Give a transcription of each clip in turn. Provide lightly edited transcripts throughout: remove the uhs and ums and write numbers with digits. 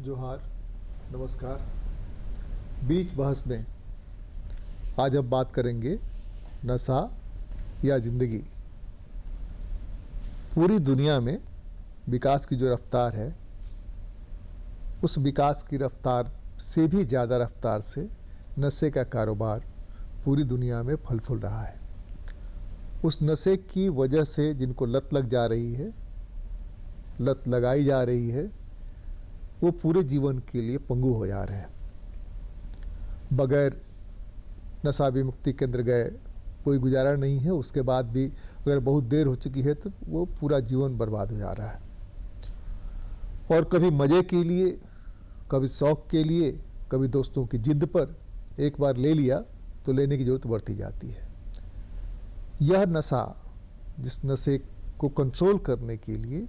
जोहार, नमस्कार। बीच बहस में आज हम बात करेंगे नशा या ज़िंदगी। पूरी दुनिया में विकास की जो रफ्तार है, उस विकास की रफ्तार से भी ज़्यादा रफ्तार से नशे का कारोबार पूरी दुनिया में फल फूल रहा है। उस नशे की वजह से जिनको लत लग जा रही है, लत लगाई जा रही है, वो पूरे जीवन के लिए पंगु हो जा रहे हैं। बगैर नशा विमुक्ति केंद्र गए कोई गुजारा नहीं है। उसके बाद भी अगर बहुत देर हो चुकी है तो वो पूरा जीवन बर्बाद हो जा रहा है। और कभी मज़े के लिए, कभी शौक़ के लिए, कभी दोस्तों की जिद पर एक बार ले लिया तो लेने की ज़रूरत बढ़ती जाती है। यह नशा, जिस नशे को कंट्रोल करने के लिए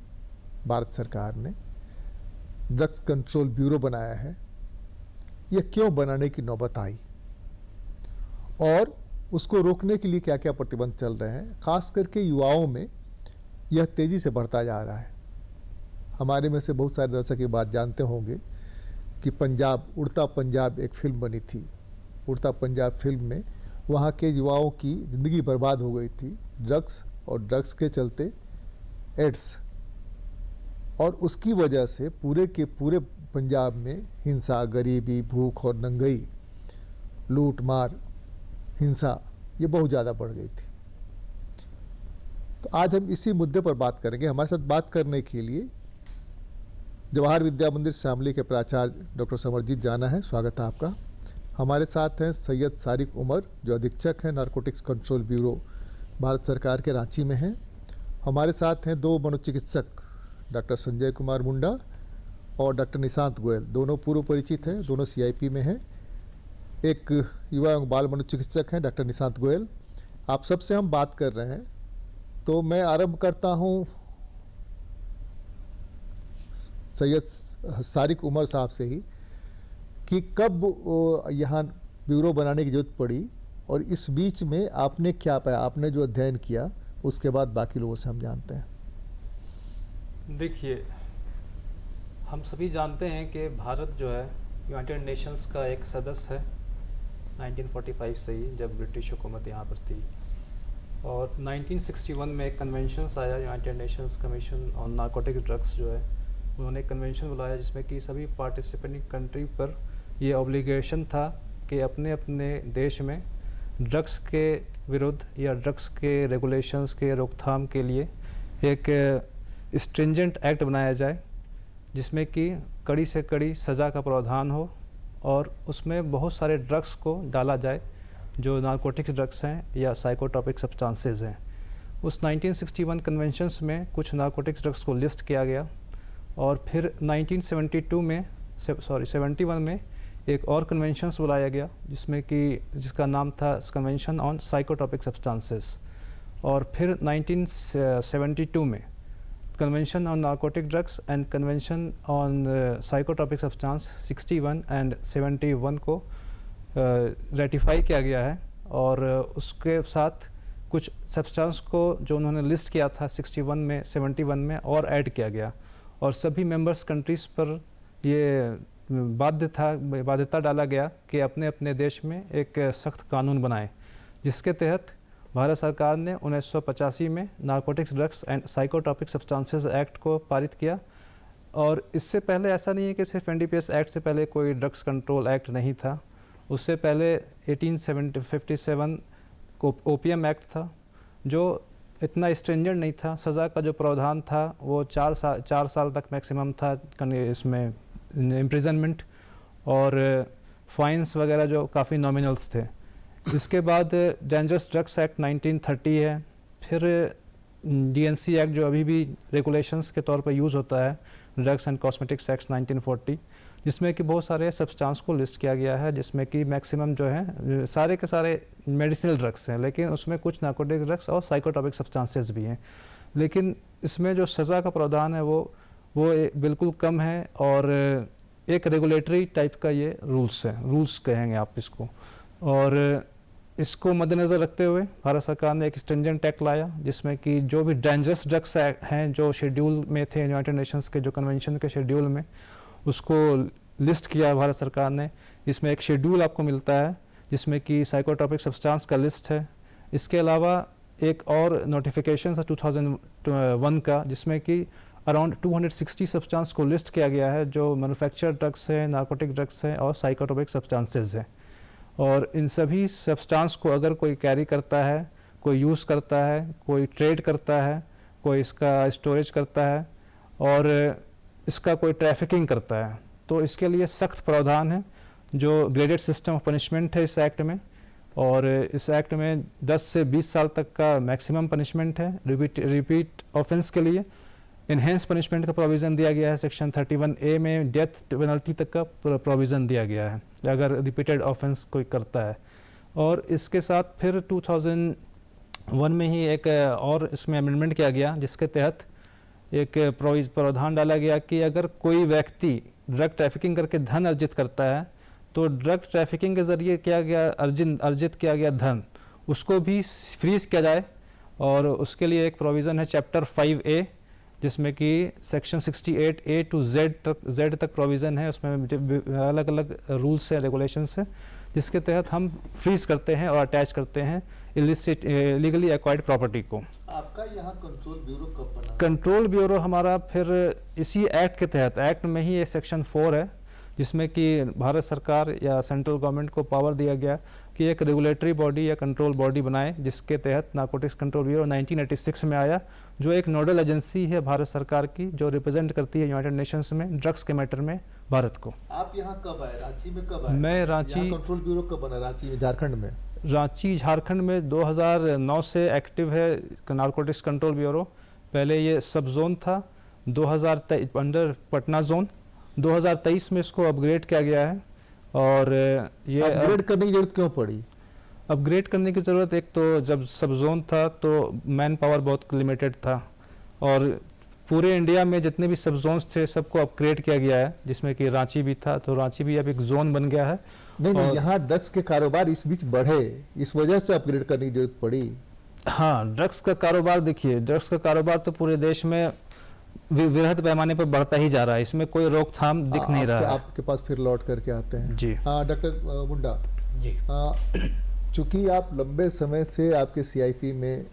भारत सरकार ने ड्रग्स कंट्रोल ब्यूरो बनाया है, यह क्यों बनाने की नौबत आई और उसको रोकने के लिए क्या क्या प्रतिबंध चल रहे हैं, ख़ास करके युवाओं में यह तेज़ी से बढ़ता जा रहा है। हमारे में से बहुत सारे दर्शक ये बात जानते होंगे कि पंजाब, उड़ता पंजाब एक फ़िल्म बनी थी। उड़ता पंजाब फिल्म में वहाँ के युवाओं की ज़िंदगी बर्बाद हो गई थी ड्रग्स और ड्रग्स के चलते एड्स, और उसकी वजह से पूरे के पूरे पंजाब में हिंसा, गरीबी, भूख और नंगाई, लूट मार, हिंसा ये बहुत ज़्यादा बढ़ गई थी। तो आज हम इसी मुद्दे पर बात करेंगे। हमारे साथ बात करने के लिए जवाहर विद्या मंदिर शामली के प्राचार्य डॉक्टर समरजीत जाना है। स्वागत है आपका। हमारे साथ हैं सैयद सारिक उमर, जो अधीक्षक हैं नारकोटिक्स कंट्रोल ब्यूरो भारत सरकार के रांची में हैं। हमारे साथ हैं दो मनोचिकित्सक, डॉक्टर संजय कुमार मुंडा और डॉक्टर निशांत गोयल। दोनों पूर्व परिचित हैं, दोनों CIP में हैं। एक युवा एवं बाल मनोचिकित्सक हैं डॉक्टर निशांत गोयल। आप सबसे हम बात कर रहे हैं, तो मैं आरंभ करता हूं सैयद सारिक उमर साहब से ही कि कब यहाँ ब्यूरो बनाने की जरूरत पड़ी और इस बीच में आपने क्या पाया, आपने जो अध्ययन किया उसके बाद बाकी लोगों से हम जानते हैं। देखिए, हम सभी जानते हैं कि भारत जो है यूनाइटेड नेशंस का एक सदस्य है 1945 से ही, जब ब्रिटिश हुकूमत यहाँ पर थी। और 1961 में एक कन्वेंशन आया, United Nations commission on narcotic drugs जो है, उन्होंने एक कन्वेंशन बुलाया जिसमें कि सभी पार्टिसिपेटिंग कंट्री पर ये ऑब्लिगेशन था कि अपने अपने देश में ड्रग्स के विरुद्ध या ड्रग्स के रेगुलेशंस के रोकथाम के लिए एक स्ट्रिंजेंट एक्ट बनाया जाए, जिसमें कि कड़ी से कड़ी सज़ा का प्रावधान हो और उसमें बहुत सारे ड्रग्स को डाला जाए जो नारकोटिक्स ड्रग्स हैं या साइकोट्रॉपिक सब्सटेंसेस हैं। उस 1961 कन्वेंशंस में कुछ नारकोटिक्स ड्रग्स को लिस्ट किया गया और फिर 1971 में एक और कन्वेंशंस बुलाया गया जिसका नाम था कन्वेंशन ऑन साइकोट्रॉपिक सब्सटेंसेस। और फिर 1972 में convention on narcotic drugs and convention on psychotropic substance 61 and 71 को रेटिफाई किया गया है। और उसके साथ कुछ सब्सटेंस को जो उन्होंने लिस्ट किया था 61 में 71 में और ऐड किया गया, और सभी मेंबर्स कंट्रीज़ पर ये बाध्यता डाला गया कि अपने अपने देश में एक सख्त कानून बनाएं, जिसके तहत भारत सरकार ने 1985 में narcotics drugs and psychotropic substances act को पारित किया। और इससे पहले ऐसा नहीं है कि सिर्फ NDPS एक्ट से पहले कोई ड्रग्स कंट्रोल एक्ट नहीं था। उससे पहले 1857 को ओपीएम एक्ट था, जो इतना स्ट्रिंजेंट नहीं था। सज़ा का जो प्रावधान था वो 4 साल तक मैक्सिमम था इसमें इम्प्रिजनमेंट, और फाइन्स वगैरह जो काफ़ी नॉमिनल्स थे। इसके बाद डेंजरस ड्रग्स एक्ट 1930 है। फिर DNC एक्ट जो अभी भी रेगुलेशंस के तौर पर यूज़ होता है, ड्रग्स एंड कॉस्मेटिक्स एक्ट 1940, जिसमें कि बहुत सारे सब्सटेंस को लिस्ट किया गया है, जिसमें कि मैक्सिमम जो है सारे के सारे मेडिसिनल ड्रग्स हैं, लेकिन उसमें कुछ नारकोटिक ड्रग्स और साइकोट्रॉपिक सब्सटेंसेस भी हैं। लेकिन इसमें जो सज़ा का प्रावधान है वो बिल्कुल कम है, और एक रेगुलेटरी टाइप का ये रूल्स कहेंगे आप इसको। और इसको मद्देनज़र रखते हुए भारत सरकार ने एक स्ट्रिंजेंट एक्ट लाया, जिसमें कि जो भी डेंजरस ड्रग्स हैं जो शेड्यूल में थे यूनाइटेड नेशंस के जो कन्वेंशन के शेड्यूल में, उसको लिस्ट किया भारत सरकार ने। इसमें एक शेड्यूल आपको मिलता है जिसमें कि साइकोट्रॉपिक सब्सटेंस का लिस्ट है। इसके अलावा एक और नोटिफिकेशन है 2001 का जिसमें कि अराउंड 260 सब्सटेंस को लिस्ट किया गया है जो मैन्युफैक्चर्ड ड्रग्स हैं, नार्कोटिक ड्रग्स हैं और साइकोट्रॉपिक सब्सटेंसेस हैं। और इन सभी सब्सटेंस को अगर कोई कैरी करता है, कोई यूज़ करता है, कोई ट्रेड करता है, कोई इसका स्टोरेज करता है और इसका कोई ट्रैफिकिंग करता है, तो इसके लिए सख्त प्रावधान है जो ग्रेडेड सिस्टम ऑफ पनिशमेंट है इस एक्ट में। और इस एक्ट में 10 से 20 साल तक का मैक्सिमम पनिशमेंट है रिपीट ऑफेंस के लिए। इन्हेंस पनिशमेंट का प्रोविज़न दिया गया है सेक्शन 31A में, डेथ पेनल्टी तक का प्रोविज़न दिया गया है अगर रिपीटेड ऑफेंस कोई करता है। और इसके साथ फिर 2001 में ही एक और इसमें अमेंडमेंट किया गया जिसके तहत एक प्रावधान डाला गया कि अगर कोई व्यक्ति ड्रग ट्रैफिकिंग करके धन अर्जित करता है तो ड्रग ट्रैफिकिंग के ज़रिए किया गया अर्जित किया गया धन उसको भी फ्रीज किया जाए। और उसके लिए एक प्रोविज़न है चैप्टर 5A जिसमें कि सेक्शन 68A to Z तक प्रोविज़न है। उसमें अलग अलग रूल्स हैं, रेगुलेशंस हैं जिसके तहत हम फ्रीज करते हैं और अटैच करते हैं इलीगली एक्वायर्ड प्रॉपर्टी को। आपका यहाँ कंट्रोल ब्यूरो कब बना? कंट्रोल ब्यूरो हमारा फिर इसी एक्ट के तहत, एक्ट में ही एक सेक्शन 4 है जिसमें कि भारत सरकार या सेंट्रल गवर्नमेंट को पावर दिया गया कि एक रेगुलेटरी बॉडी या कंट्रोल बॉडी बनाए जिसके तहत नारकोटिक्स कंट्रोल ब्यूरो 1986 में आया जो एक नोडल एजेंसी है भारत सरकार की जो रिप्रेजेंट करती है यूनाइटेड नेशंस में ड्रग्स के मैटर में भारत को। आप यहाँ कब आए? रांची में कब आए? मैं रांची, कंट्रोल ब्यूरो कब बना? रांची में, झारखंड में? रांची झारखंड में 2009 से एक्टिव है नारकोटिक्स कंट्रोल ब्यूरो। पहले ये सब जोन था 2023 अंडर पटना जोन। 2023 में इसको अपग्रेड किया गया है। और ये अपग्रेड करने की जरूरत क्यों पड़ी? अपग्रेड करने की ज़रूरत, एक तो जब सब जोन था तो मैन पावर बहुत लिमिटेड था और पूरे इंडिया में जितने भी सब जोन्स थे सबको अपग्रेड किया गया है जिसमें कि रांची भी था, तो रांची भी अब एक जोन बन गया है। नहीं, यहाँ ड्रग्स के कारोबार इस बीच बढ़े, इस वजह से अपग्रेड करने की जरूरत पड़ी। हाँ, ड्रग्स का कारोबार, देखिए ड्रग्स का कारोबार तो पूरे देश में वृहद पैमाने पर बढ़ता ही जा रहा है, इसमें कोई रोकथाम दिख नहीं रहा है। आपके पास फिर लौट करके आते हैं जी। डॉक्टर मुंडा जी, चूंकि आप लंबे समय से आपके CIP में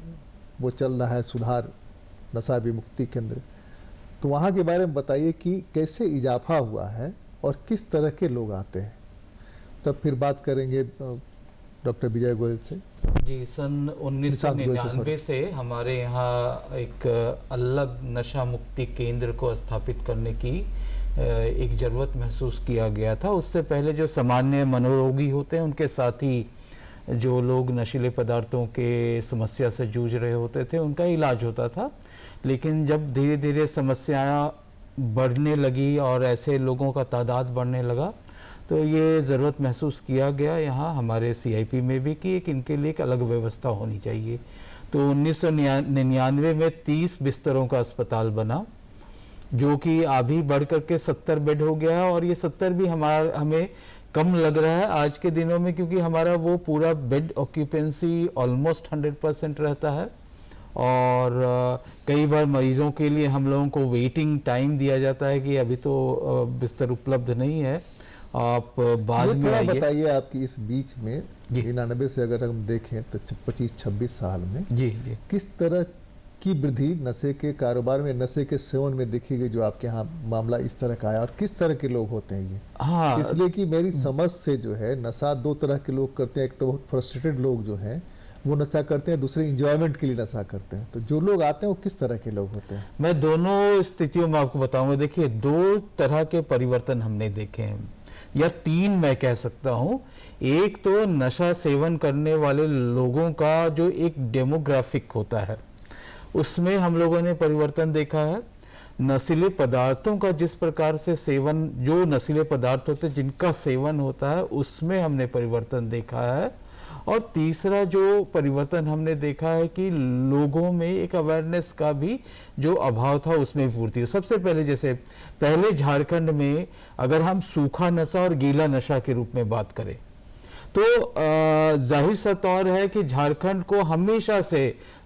वो चल रहा है सुधार नशा विमुक्ति केंद्र, तो वहाँ के बारे में बताइए कि कैसे इजाफा हुआ है और किस तरह के लोग आते हैं। तब फिर बात करेंगे डॉक्टर विजय गोयल से। जी, सन 1999 से हमारे यहाँ एक अलग नशा मुक्ति केंद्र को स्थापित करने की एक ज़रूरत महसूस किया गया था। उससे पहले जो सामान्य मनोरोगी होते हैं उनके साथ ही जो लोग नशीले पदार्थों के समस्या से जूझ रहे होते थे उनका इलाज होता था। लेकिन जब धीरे धीरे समस्याएं बढ़ने लगी और ऐसे लोगों का तादाद बढ़ने लगा तो ये ज़रूरत महसूस किया गया यहाँ हमारे CIP में भी कि इनके लिए एक अलग व्यवस्था होनी चाहिए। तो 1999 में 30 बिस्तरों का अस्पताल बना जो कि अभी बढ़ करके 70 बेड हो गया है। और ये 70 भी हमें कम लग रहा है आज के दिनों में, क्योंकि हमारा वो पूरा बेड ऑक्यूपेंसी ऑलमोस्ट 100% रहता है। और कई बार मरीजों के लिए हम लोगों को वेटिंग टाइम दिया जाता है कि अभी तो बिस्तर उपलब्ध नहीं है, आप बाद में आइए। बताइए आपकी इस बीच में 99 से अगर हम देखें तो 25-26 साल में जी किस तरह की वृद्धि नशे के कारोबार में, नशे के सेवन में देखी गई, जो आपके यहाँ मामला इस तरह का आया, और किस तरह के लोग होते हैं ये? हाँ, इसलिए कि मेरी समझ से जो है नशा 2 तरह के लोग करते हैं। एक तो बहुत फ्रस्ट्रेटेड लोग जो हैं वो नशा करते हैं, दूसरे इंजॉयमेंट के लिए नशा करते हैं। तो जो लोग आते हैं वो किस तरह के लोग होते हैं? मैं दोनों स्थितियों में आपको बताऊंगा। देखिए, 2 तरह के परिवर्तन हमने देखे हैं, या 3 मैं कह सकता हूँ। एक तो नशा सेवन करने वाले लोगों का जो एक डेमोग्राफिक होता है उसमें हम लोगों ने परिवर्तन देखा है। नशीले पदार्थों का जिस प्रकार से सेवन, जो नशीले पदार्थ होते हैं जिनका सेवन होता है उसमें हमने परिवर्तन देखा है। और तीसरा जो परिवर्तन हमने देखा है कि लोगों में एक अवेयरनेस का भी जो अभाव था उसमें पूर्ति हो। सबसे पहले, जैसे पहले झारखंड में अगर हम सूखा नशा और गीला नशा के रूप में बात करें तो जाहिर सा तौर है कि झारखंड को हमेशा से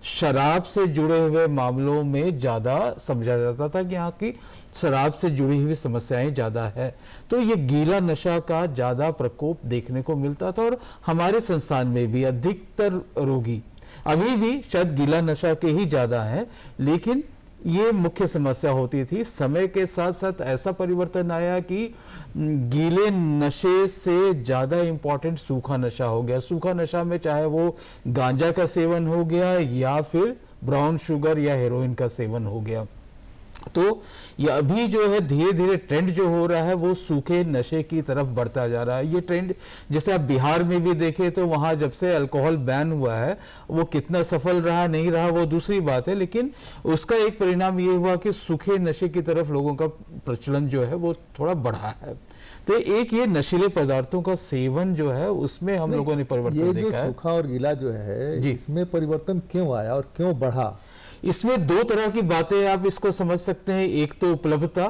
शराब से जुड़े हुए मामलों में ज़्यादा समझा जाता था कि यहाँ की शराब से जुड़ी हुई समस्याएं ज़्यादा है, तो ये गीला नशा का ज़्यादा प्रकोप देखने को मिलता था। और हमारे संस्थान में भी अधिकतर रोगी अभी भी शायद गीला नशा के ही ज़्यादा हैं, लेकिन ये मुख्य समस्या होती थी। समय के साथ साथ ऐसा परिवर्तन आया कि गीले नशे से ज़्यादा इम्पोर्टेंट सूखा नशा हो गया। सूखा नशा में चाहे वो गांजा का सेवन हो गया या फिर ब्राउन शुगर या हेरोइन का सेवन हो गया। तो ये अभी जो है धीरे धीरे ट्रेंड जो हो रहा है वो सूखे नशे की तरफ बढ़ता जा रहा है। ये ट्रेंड जैसे आप बिहार में भी देखें तो वहाँ जब से अल्कोहल बैन हुआ है, वो कितना सफल रहा नहीं रहा वो दूसरी बात है, लेकिन उसका एक परिणाम ये हुआ कि सूखे नशे की तरफ लोगों का प्रचलन जो है वो थोड़ा बढ़ा है। तो एक ये नशीले पदार्थों का सेवन जो है उसमें हम लोगों ने परिवर्तन देखा है। सूखा और गीला जो है इसमें परिवर्तन क्यों आया और क्यों बढ़ा? इसमें दो तरह की बातें आप इसको समझ सकते हैं। एक तो उपलब्धता,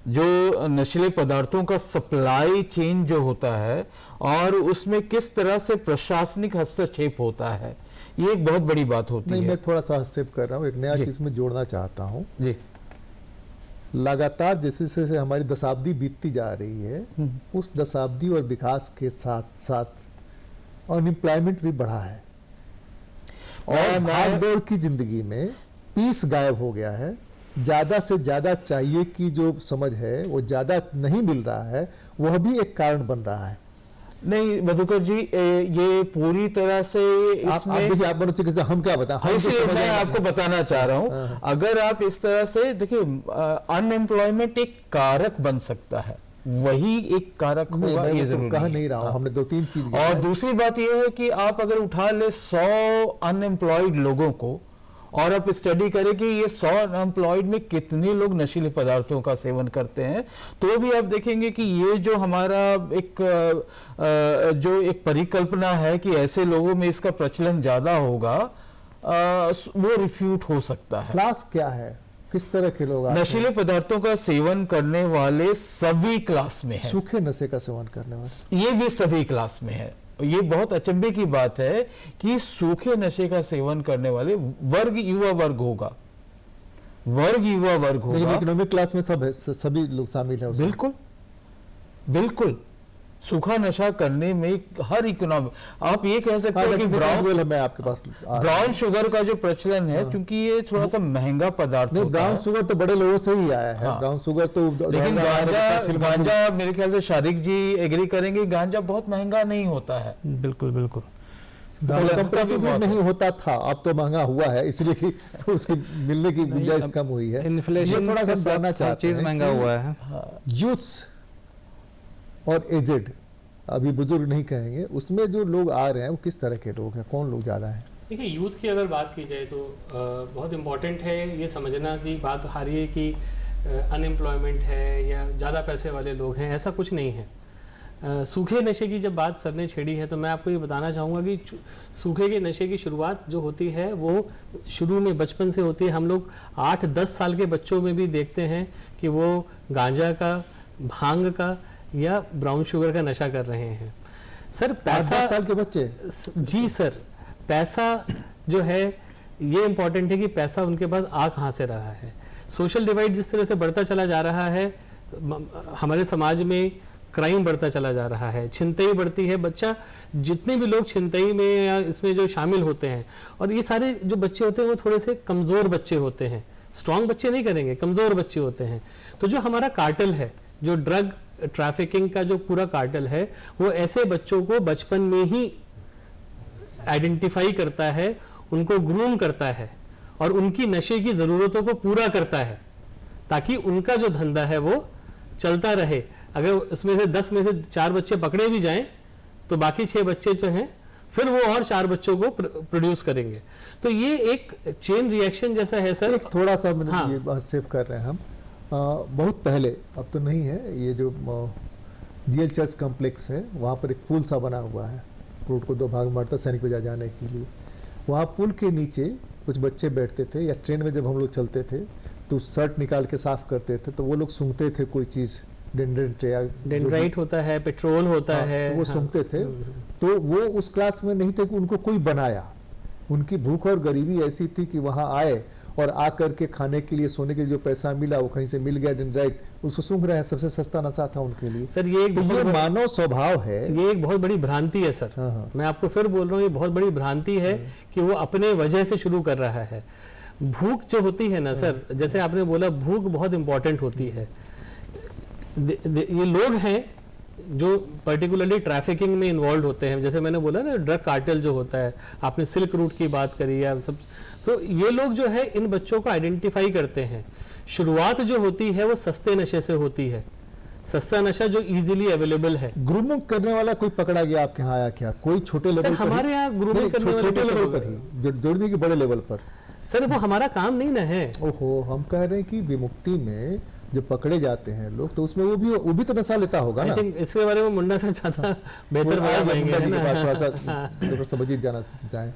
जो नशीले पदार्थों का सप्लाई चेन जो होता है और उसमें किस तरह से प्रशासनिक हस्तक्षेप होता है, ये एक बहुत बड़ी बात होती है। मैं थोड़ा सा हस्तक्षेप कर रहा हूँ, एक नया चीज में जोड़ना चाहता हूँ जी। लगातार जैसे जैसे हमारी दशाब्दी बीतती जा रही है, उस दशाब्दी और विकास के साथ साथ अनएम्प्लॉयमेंट भी बढ़ा है और भाग दौड़ की जिंदगी में पीस गायब हो गया है। ज्यादा से ज्यादा चाहिए की जो समझ है वो ज्यादा नहीं मिल रहा है, वह भी एक कारण बन रहा है। नहीं मधुकर जी, ये पूरी तरह से इसमें आप हम क्या बताएं, मैं आपको बताना चाह रहा हूं। अगर आप इस तरह से देखिए, अनएम्प्लॉयमेंट एक कारक बन सकता है, वही एक कारक होगा, ये जरूरी कह नहीं रहा हूं। हमने दो तीन चीज। और दूसरी बात ये है कि आप अगर उठा ले 100 अनएम्प्लॉयड लोगों को और आप स्टडी करें कि ये 100 अनएम्प्लॉयड में कितने लोग नशीले पदार्थों का सेवन करते हैं, तो भी आप देखेंगे कि ये जो हमारा एक परिकल्पना है कि ऐसे लोगों में इसका प्रचलन ज्यादा होगा, वो रिफ्यूट हो सकता है। क्लास क्या है, किस तरह के लोग? नशीले पदार्थों का सेवन करने वाले सभी क्लास में है। सूखे नशे का सेवन करने वाले ये भी सभी क्लास में है। ये बहुत अचंभे की बात है कि सूखे नशे का सेवन करने वाले वर्ग युवा वर्ग होगा, इकोनॉमिक क्लास में सब है, सभी लोग शामिल है। बिल्कुल बिल्कुल। सूखा नशा करने में हर इकोनॉमिक, आप ये कह सकते हैं कि ब्राउन शुगर का जो प्रचलन है, क्योंकि ये थोड़ा सा महंगा पदार्थ है। ब्राउन शुगर तो बड़े लोगों से ही आया है। ब्राउन शुगर तो, लेकिन गांजा मेरे ख्याल से शारिक जी एग्री करेंगे, गांजा बहुत महंगा नहीं होता है। बिल्कुल बिल्कुल नहीं होता था, अब तो महंगा हुआ है, इसलिए कि उसकी मिलने की गुंजाइश कम हुई है। इन्फ्लेशन थोड़ा सा जानना चाहते हैं, महंगा हुआ है। यूथ्स और एजेड, अभी बुजुर्ग नहीं कहेंगे, उसमें जो लोग आ रहे हैं वो किस तरह के लोग हैं, कौन लोग ज़्यादा हैं? देखिए, यूथ की अगर बात की जाए तो बहुत इम्पॉर्टेंट है ये समझना कि बात आ रही है कि अनएम्प्लॉयमेंट है या ज़्यादा पैसे वाले लोग हैं, ऐसा कुछ नहीं है। सूखे नशे की जब बात सर ने छेड़ी है तो मैं आपको ये बताना चाहूँगा कि सूखे के नशे की शुरुआत जो होती है वो शुरू में बचपन से होती है। हम लोग 8-10 साल के बच्चों में भी देखते हैं कि वो गांजा का, भांग का या ब्राउन शुगर का नशा कर रहे हैं। सर पैसा, 10 साल के बच्चे? जी सर, पैसा जो है ये इम्पॉर्टेंट है कि पैसा उनके पास आ कहाँ से रहा है। सोशल डिवाइड जिस तरह से बढ़ता चला जा रहा है, हमारे समाज में क्राइम बढ़ता चला जा रहा है, छिनतई बढ़ती है। बच्चा, जितने भी लोग छिनतई में या इसमें जो शामिल होते हैं, और ये सारे जो बच्चे होते हैं वो थोड़े से कमज़ोर बच्चे होते हैं, स्ट्रॉन्ग बच्चे नहीं करेंगे, कमज़ोर बच्चे होते हैं। तो जो हमारा कार्टेल है, जो ड्रग ट्रैफिकिंग का जो पूरा कार्टेल है, वो ऐसे बच्चों को बचपन में ही आइडेंटिफाई करता है, उनको ग्रूम करता है और उनकी नशे की ज़रूरतों को पूरा करता है, ताकि उनका जो धंधा है वो चलता रहे। अगर उसमें से 10 में से 4 बच्चे पकड़े भी जाएं तो बाकी 6 बच्चे जो हैं फिर वो और 4 बच्चों को प्रोड्यूस करेंगे। तो ये एक चेन रिएक्शन जैसा है सर। एक थोड़ा सा ये बात सेव कर रहे हैं हम, बहुत पहले, अब तो नहीं है, ये जो जीएल चर्च कॉम्प्लेक्स है वहाँ पर एक पुल सा बना हुआ है, रोड को 2 भाग में बांटता सैनिक बाजार जाने के लिए। वहाँ पुल के नीचे कुछ बच्चे बैठते थे, या ट्रेन में जब हम लोग चलते थे तो शर्ट निकाल के साफ करते थे, तो वो लोग सूंघते थे कोई चीज़ डेंड्राइट होता है, पेट्रोल होता है, तो वो सूंघते थे। तो वो उस क्लास में नहीं थे कि उनको कोई बनाया। उनकी भूख और गरीबी ऐसी थी कि वहां आए और आकर के खाने के लिए, सोने के लिए जो पैसा मिला वो कहीं से मिल गया, डेंड्राइट, उसको सूंघ रहे हैं। सबसे सस्ता नशा था उनके लिए। सर ये एक तो ये मानव स्वभाव है, ये एक बहुत बड़ी भ्रांति है सर। मैं आपको फिर बोल रहा हूँ, ये बहुत बड़ी भ्रांति है कि वो अपने वजह से शुरू कर रहा है। भूख जो होती है ना सर, जैसे आपने बोला, भूख बहुत इंपॉर्टेंट होती है। ये लोग हैं जो पर्टिकुलरली ट्रैफिकिंग में इन्वॉल्व होते हैं, जैसे मैंने बोला ना, ड्रग कार्टेल जो होता है, आपने सिल्क रूट की बात करी या सब, तो ये लोग जो है इन बच्चों को आइडेंटिफाई करते हैं। शुरुआत जो होती है वो सस्ते नशे से होती है, सस्ता नशा जो इजीली अवेलेबल है। ग्रूमिंग करने वाला कोई पकड़ा गया आपके यहाँ आया क्या? कोई छोटे लेवल पर? हमारे यहाँ ग्रूमिंग करने वाले छोटे लेवल पर ही, जोड़ दी कि बड़े लेवल पर? सर वो हमारा काम नहीं ना है। ओहो, हम कह रहे हैं कि विमुक्ति में जो पकड़े जाते हैं लोग, तो उसमें वो भी तो नशा लेता होगा ना। इसके बारे में मुंडा सर ज्यादा बेहतर बता पाएंगे, है ना? थोड़ा समझिए जाना चाहें।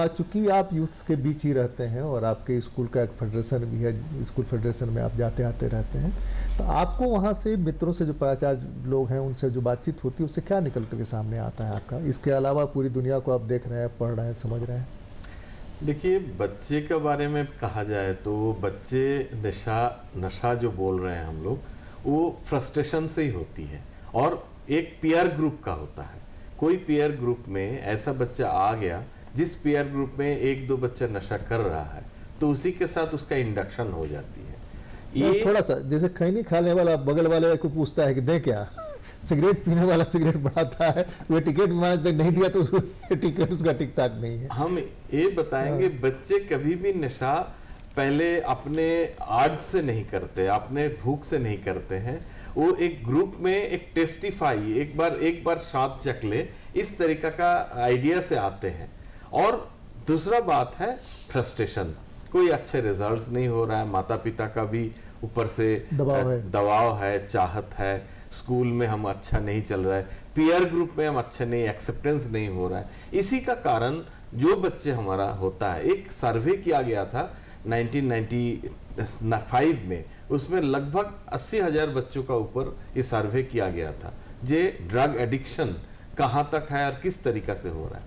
चूंकि आप यूथ्स के बीच ही रहते हैं और आपके स्कूल का एक फेडरेशन भी है, स्कूल फेडरेशन में आप जाते आते रहते हैं, तो आपको वहाँ से मित्रों से, जो प्राचार्य लोग हैं, उनसे जो बातचीत होती है, उससे क्या निकल कर के सामने आता है आपका? इसके अलावा पूरी दुनिया को आप देख रहे हैं, पढ़ रहे हैं, समझ रहे हैं। देखिए, बच्चे के बारे में कहा जाए तो बच्चे नशा जो बोल रहे हैं हम लोग, वो फ्रस्ट्रेशन से ही होती है और एक पीयर ग्रुप का होता है। कोई पीयर ग्रुप में ऐसा बच्चा आ गया जिस पीयर ग्रुप में एक दो बच्चा नशा कर रहा है, तो उसी के साथ उसका इंडक्शन हो जाती है। ये थोड़ा सा जैसे खैनी खाने वाला बगल वाले को पूछता है कि दे क्या, सिगरेट पीने वाला सिगरेट बढ़ाता है, वो टिकट नहीं दिया तो टिकट उसका टिक टाक नहीं है। हम ये बताएंगे, बच्चे कभी भी नशा पहले अपने आर्ज से नहीं करते, अपने भूख से नहीं करते हैं। वो एक ग्रुप में एक टेस्टिफाई, एक बार स्वाद चख ले, इस तरीका का आइडिया से आते हैं। और दूसरा बात है फ्रस्ट्रेशन, कोई अच्छे रिजल्ट्स नहीं हो रहा है, माता पिता का भी ऊपर से दबाव है, चाहत है, स्कूल में हम अच्छा नहीं चल रहा है, पीयर ग्रुप में हम अच्छे नहीं, एक्सेप्टेंस नहीं हो रहा है। इसी का कारण जो बच्चे हमारा होता है, एक सर्वे किया गया था 1995 में, उसमें लगभग 80,000 बच्चों का ऊपर ये सर्वे किया गया था, जे ड्रग एडिक्शन कहाँ तक है और किस तरीका से हो रहा है।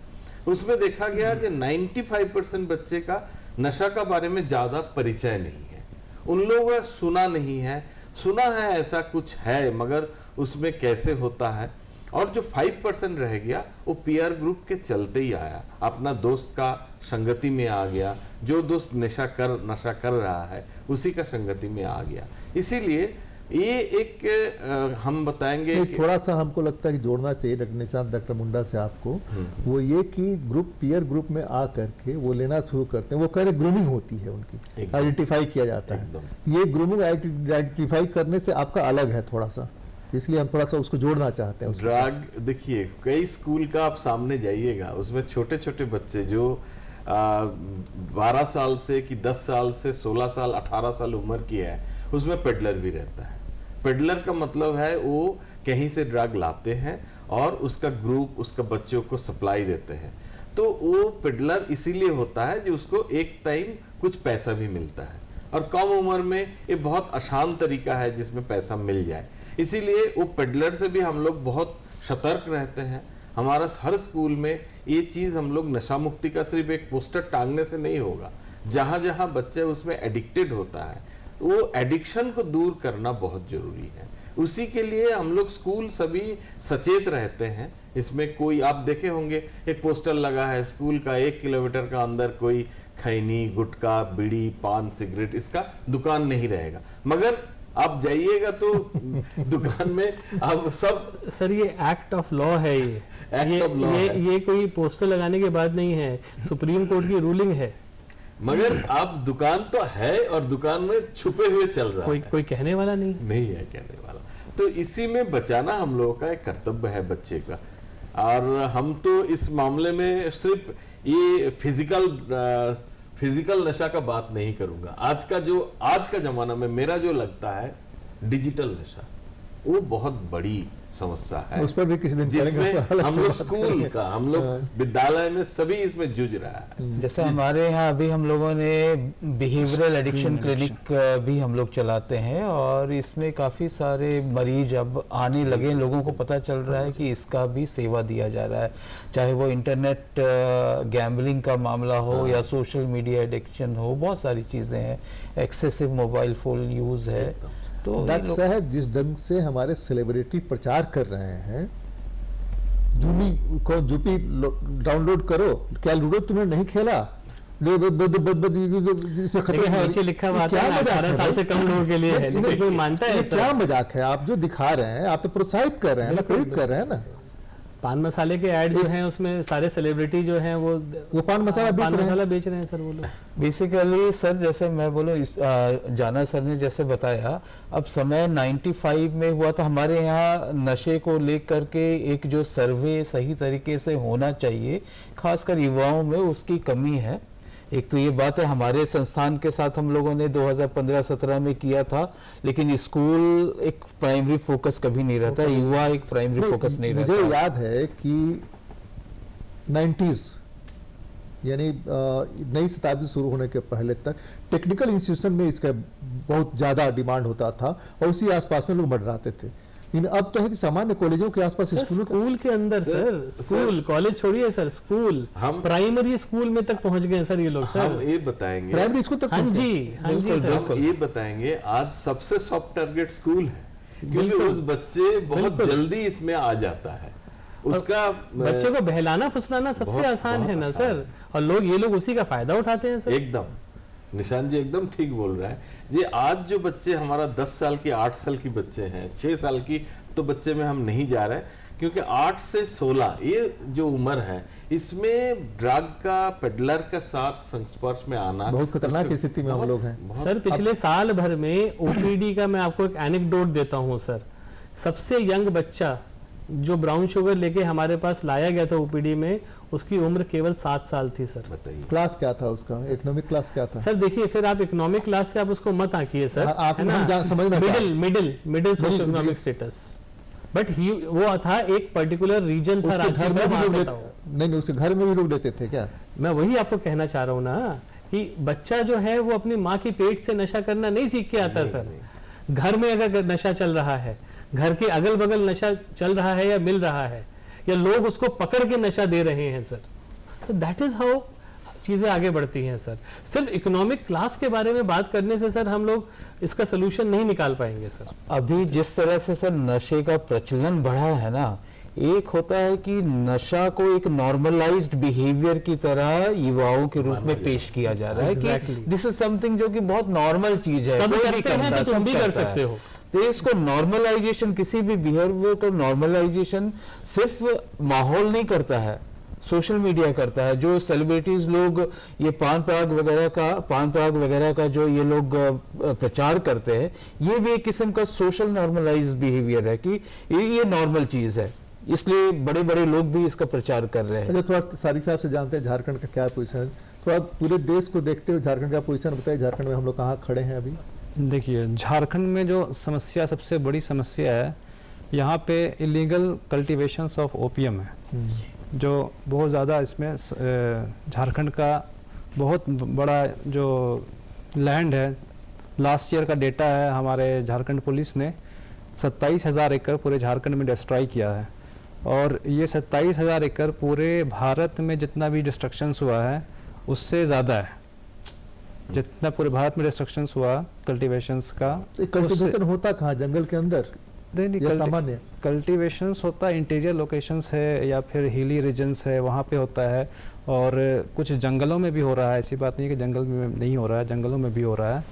उसमें देखा गया कि 95% बच्चे का नशा का बारे में ज्यादा परिचय नहीं है, उन लोगों का सुना नहीं है, सुना है ऐसा कुछ है मगर उसमें कैसे होता है। और जो 5% रह गया वो पीयर ग्रुप के चलते ही आया, अपना दोस्त का संगति में आ गया, जो दोस्त नशा कर रहा है उसी का संगति में आ गया। इसीलिए ये एक हम बताएंगे थोड़ा सा हमको लगता है कि जोड़ना चाहिए डॉक्टर मुंडा से आपको, वो ये कि पीयर ग्रुप में आ करके वो लेना शुरू करते हैं, वो कह रहे ग्रूमिंग होती है उनकी, आइडेंटिफाई किया जाता है। ये ग्रूमिंग आइडेंटिफाई करने से आपका अलग है थोड़ा सा, इसलिए हम थोड़ा सा उसको जोड़ना चाहते हैं। ड्रग देखिए, कई स्कूल का आप सामने जाइएगा, उसमें छोटे छोटे बच्चे जो 12 साल से कि 10 साल से 16 साल 18 साल उम्र की है, उसमें पेडलर भी रहता है। पेडलर का मतलब है वो कहीं से ड्रग लाते हैं और उसका ग्रुप उसका बच्चों को सप्लाई देते हैं। तो वो पेडलर इसीलिए होता है जो उसको एक टाइम कुछ पैसा भी मिलता है, और कम उम्र में ये बहुत आसान तरीका है जिसमें पैसा मिल जाए। इसीलिए वो पेडलर से भी हम लोग बहुत सतर्क रहते हैं। हमारा हर स्कूल में ये चीज़ हम लोग नशा मुक्ति का सिर्फ एक पोस्टर टांगने से नहीं होगा, जहाँ जहाँ बच्चे उसमें एडिक्टेड होता है वो एडिक्शन को दूर करना बहुत जरूरी है। उसी के लिए हम लोग स्कूल सभी सचेत रहते हैं। इसमें कोई आप देखे होंगे एक पोस्टर लगा है स्कूल का, 1 किलोमीटर का अंदर कोई खैनी, गुटखा, बीड़ी, पान, सिगरेट इसका दुकान नहीं रहेगा, मगर आप जाइएगा तो दुकान में आप सब। सर ये एक्ट ऑफ लॉ है, ये कोई पोस्टर लगाने के बाद नहीं है, सुप्रीम कोर्ट की रूलिंग है। मगर आप दुकान तो है और दुकान में छुपे हुए चल रहा है, कोई कहने वाला नहीं है कहने वाला। तो इसी में बचाना हम लोगों का एक कर्तव्य है बच्चे का। और हम तो इस मामले में सिर्फ ये फिजिकल नशा का बात नहीं करूंगा। आज का जमाना में मेरा जो लगता है डिजिटल नशा वो बहुत बड़ी समस्या है, उस पर भी किसी दिन जिसमें करेंगे, हम लोग स्कूल का, हम लोग विद्यालय में सभी इसमें जूझ रहा है। जैसे हमारे यहाँ अभी हम लोगों ने बिहेवियरल एडिक्शन क्लिनिक भी हम लोग चलाते हैं, और इसमें काफ़ी सारे मरीज अब आने लगे, लोगों को पता चल रहा है कि इसका भी सेवा दिया जा रहा है, चाहे वो इंटरनेट गैम्बलिंग का मामला हो या सोशल मीडिया एडिक्शन हो, बहुत सारी चीज़ें हैं, एक्सेसिव मोबाइल फोन यूज़ है। तो डॉक्टर साहब, जिस ढंग से हमारे सेलिब्रिटी प्रचार कर रहे हैं, जूपी डाउनलोड करो, क्या लूडो तुमने नहीं खेला, जिसमें खतरे हैं, नीचे लिखा हुआ क्या है 18 साल से कम लोगों के लिए है, लेकिन कोई मानता है? क्या मजाक है? आप जो दिखा रहे हैं, आप तो प्रोत्साहित कर रहे हैं ना, प्रेरित कर रहे हैं ना। पान मसाले के ऐड जो हैं उसमें सारे सेलिब्रिटी जो हैं वो पान मसाला बेच रहे हैं सर वो लोग। बेसिकली सर, जैसे मैं बोलूँ, जाना सर ने जैसे बताया, अब समय 95 में हुआ था हमारे यहाँ नशे को लेकर के एक जो सर्वे सही तरीके से होना चाहिए, खासकर युवाओं में उसकी कमी है। एक तो ये बात है, हमारे संस्थान के साथ हम लोगों ने 2015-17 में किया था, लेकिन स्कूल एक प्राइमरी फोकस कभी नहीं रहता, युवा एक प्राइमरी फोकस नहीं रहता। मुझे याद है कि 90s यानी नई शताब्दी शुरू होने के पहले तक टेक्निकल इंस्टीट्यूशन में इसका बहुत ज़्यादा डिमांड होता था और उसी आसपास में लोग मंडराते थे। लेकिन अब तो है कि सामान्य कॉलेजों के आसपास स्कूल के अंदर सर स्कूल कॉलेज छोड़िए सर, स्कूल हम प्राइमरी स्कूल में तक पहुंच गए सर ये लोग। सर हम ये बताएंगे प्राइमरी स्कूल तक, हाँ जी सर, हम ये बताएंगे आज सबसे सॉफ्ट टारगेट स्कूल है, क्योंकि उस बच्चे बहुत जल्दी इसमें आ जाता है, उसका बच्चे को बहलाना फुसलाना सबसे आसान है ना सर, और ये लोग उसी का फायदा उठाते हैं सर। एकदम निशान जी एकदम ठीक बोल रहा है जी। आज जो बच्चे हमारा 10 साल की 8 साल की बच्चे हैं, 6 साल की तो बच्चे में हम नहीं जा रहे, क्योंकि 8 से 16 ये जो उम्र है, इसमें ड्रग का पेडलर के साथ संस्पर्श में आना बहुत खतरनाक स्थिति में हम लोग हैं सर। पिछले साल भर में ओपीडी का मैं आपको एक एनेक्डोट देता हूँ सर। सबसे यंग बच्चा जो ब्राउन शुगर लेके हमारे पास लाया गया था ओपीडी में, उसकी उम्र केवल 7 साल थी सर। बताइए क्लास क्या था उसका, इकोनॉमिक क्लास क्या था सर? देखिए, फिर आप इकोनॉमिक क्लास से आप उसको मत आंकिए सर, आप है ना, समझना middle social economic status, but वो था एक पर्टिकुलर रीजन था राज्य में, नहीं उसके घर में भी लोग देते थे क्या? मैं वही आपको कहना चाह रहा हूँ ना कि बच्चा जो है वो अपनी माँ की पेट से नशा करना नहीं सीख के आता सर। घर में अगर नशा चल रहा है, घर के अगल बगल नशा चल रहा है या मिल रहा है, या लोग उसको पकड़ के नशा दे रहे हैं सर, तो दैट इज हाउ चीजें आगे बढ़ती हैं सर। सिर्फ इकोनॉमिक क्लास के बारे में बात करने से सर हम लोग इसका सोल्यूशन नहीं निकाल पाएंगे सर। अभी जिस तरह से सर नशे का प्रचलन बढ़ा है ना, एक होता है कि नशा को एक नॉर्मलाइज्ड बिहेवियर की तरह युवाओं के रूप में पेश किया जा रहा है कि दिस इज समथिंग जो कि बहुत नॉर्मल चीज है, सब करते हैं तो तुम भी कर सकते हो। तो इसको नॉर्मलाइजेशन, किसी भी बिहेवियर को नॉर्मलाइजेशन सिर्फ माहौल नहीं करता है, सोशल मीडिया करता है। जो सेलिब्रिटीज लोग ये पान पराग वगैरह का जो ये लोग प्रचार करते हैं, ये भी एक किस्म का सोशल नॉर्मलाइज बिहेवियर है कि ये नॉर्मल चीज है, इसलिए बड़े बड़े लोग भी इसका प्रचार कर रहे हैं। अच्छा, थोड़ा सारिक साहब से जानते हैं झारखंड का क्या पोजीशन है, थोड़ा पूरे देश को देखते हुए झारखंड का पोजीशन बताइए। झारखंड में हम लोग कहाँ खड़े हैं अभी? देखिए, झारखंड में जो समस्या, सबसे बड़ी समस्या है, यहाँ पे इलीगल कल्टीवेशंस ऑफ ओपीएम है, जो बहुत ज़्यादा इसमें झारखंड का बहुत बड़ा जो लैंड है। लास्ट ईयर का डेटा है, हमारे झारखंड पुलिस ने 27,000 एकड़ पूरे झारखंड में डिस्ट्रॉय किया है, और ये 27,000 एकड़ पूरे भारत में जितना भी डिस्ट्रक्शंस हुआ है उससे ज़्यादा है, जितना पूरे भारत में डिस्ट्रक्शंस हुआ कल्टीवेशंस का। कल्टीवेशन होता कहाँ, जंगल के अंदर या सामान्य? कल्टीवेशंस होता इंटीरियर लोकेशंस है या फिर हिली रीजन्स है, वहाँ पे होता है, और कुछ जंगलों में भी हो रहा है। ऐसी बात नहीं कि जंगल में नहीं हो रहा है, जंगलों में भी हो रहा है।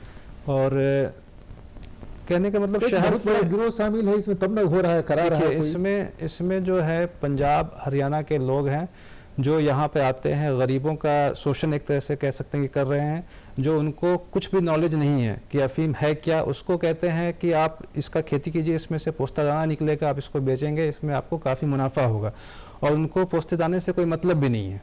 और कहने का मतलब शहर से गिरोह शामिल है इसमें, तब न हो रहा है, करा रहा है। इसमें जो है पंजाब हरियाणा के लोग हैं जो यहाँ पे आते हैं, गरीबों का शोषण एक तरह से कह सकते हैं कि कर रहे हैं, जो उनको कुछ भी नॉलेज नहीं है कि अफीम है क्या। उसको कहते हैं कि आप इसका खेती कीजिए, इसमें से पोस्ता दाना निकलेगा, आप इसको बेचेंगे, इसमें आपको काफ़ी मुनाफा होगा, और उनको पोस्ते दाने से कोई मतलब भी नहीं है।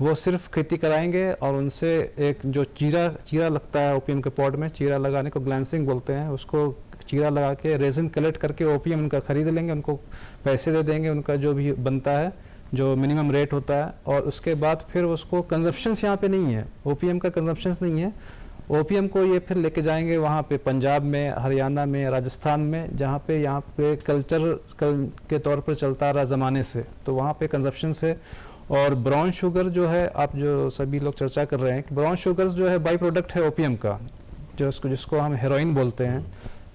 वो सिर्फ खेती कराएंगे और उनसे एक जो चीरा लगता है ओपीएम के पॉट में, चीरा लगाने को ग्लैंसिंग बोलते हैं, उसको चीरा लगा के रेजिन कलेक्ट करके ओपीएम उनका खरीद लेंगे, उनको पैसे दे देंगे, उनका जो भी बनता है जो मिनिमम रेट होता है, और उसके बाद फिर उसको कंजप्शंस यहाँ पे नहीं है, ओपीएम का कंजप्शंस नहीं है। ओपीएम को ये फिर लेके जाएंगे वहाँ पे पंजाब में, हरियाणा में, राजस्थान में, जहाँ पे यहाँ पे कल्चर के तौर पर चलता रहा ज़माने से, तो वहाँ पे कंजप्शंस है। और ब्राउन शुगर जो है, आप जो सभी लोग चर्चा कर रहे हैं कि ब्राउन शुगर जो है बाई प्रोडक्ट है ओपीएम का, जिसको हम हेरोइन बोलते हैं,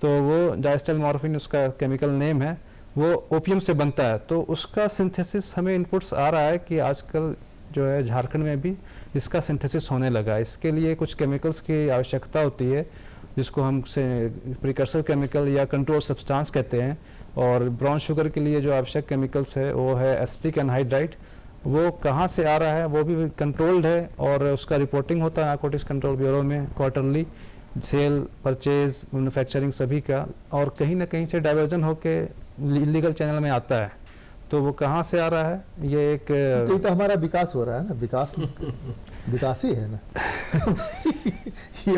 तो वो डायस्टाइल मॉर्फिन उसका केमिकल नेम है, वो ओपीएम से बनता है। तो उसका सिंथेसिस हमें इनपुट्स आ रहा है कि आजकल जो है झारखंड में भी इसका सिंथेसिस होने लगा। इसके लिए कुछ केमिकल्स की आवश्यकता होती है, जिसको हम प्रिकर्सर केमिकल या कंट्रोल सब्सटेंस कहते हैं। और ब्राउन शुगर के लिए जो आवश्यक केमिकल्स है वो है एसिटिक एनहाइड्राइड। वो कहाँ से आ रहा है वो भी कंट्रोल्ड है, और उसका रिपोर्टिंग होता है नारकोटिक्स कंट्रोल ब्यूरो में क्वार्टरली, सेल, परचेज, मैन्युफैक्चरिंग सभी का, और कहीं ना कहीं से डाइवर्जन होके इलीगल चैनल में आता है। तो वो कहाँ से आ रहा है, ये एक तो ये तो हमारा विकास हो रहा है ना, विकास ही है ना।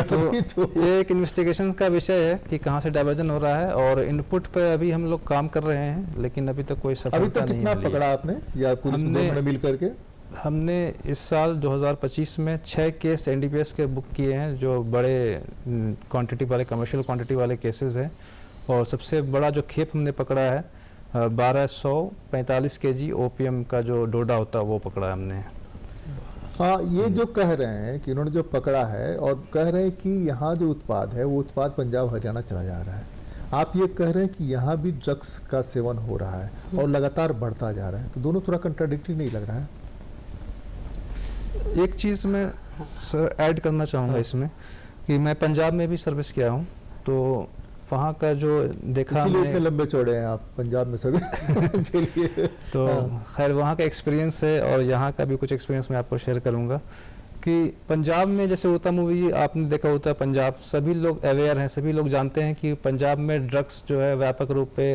तो ये एक इन्वेस्टिगेशन का विषय है कि कहाँ से डाइवर्जन हो रहा है, और इनपुट पे अभी हम लोग काम कर रहे हैं, लेकिन अभी तक कोई सफलता नहीं मिली। अभी तक कितना पकड़ा आपने या पुलिस ने मिल करके? हमने इस साल 2025 में 6 केस एनडीपीएस के बुक किए हैं, जो बड़े क्वांटिटी वाले, कमर्शियल क्वांटिटी वाले केसेस हैं। और सबसे बड़ा जो खेप हमने पकड़ा है 1245 केजी ओपीएम का जो डोडा होता है वो पकड़ा है हमने। हाँ, ये जो कह रहे हैं कि उन्होंने जो पकड़ा है, और कह रहे हैं कि यहाँ जो उत्पाद है वो उत्पाद पंजाब हरियाणा चला जा रहा है। आप ये कह रहे हैं कि यहाँ भी ड्रग्स का सेवन हो रहा है और लगातार बढ़ता जा रहा है, तो दोनों थोड़ा कंट्राडिक्टरी नहीं लग रहा है? एक चीज़ मैं सर ऐड करना चाहूँगा इसमें कि मैं पंजाब में भी सर्विस किया हूँ, तो वहाँ का जो देखा हमने, इतने लंबे चौड़े हैं आप पंजाब में सर्विस चलिए। तो खैर वहाँ का एक्सपीरियंस है, और यहाँ का भी कुछ एक्सपीरियंस मैं आपको शेयर करूँगा कि पंजाब में जैसे उड़ता मूवी आपने देखा होता है, पंजाब सभी लोग अवेयर हैं, सभी लोग जानते हैं कि पंजाब में ड्रग्स जो है व्यापक रूप पे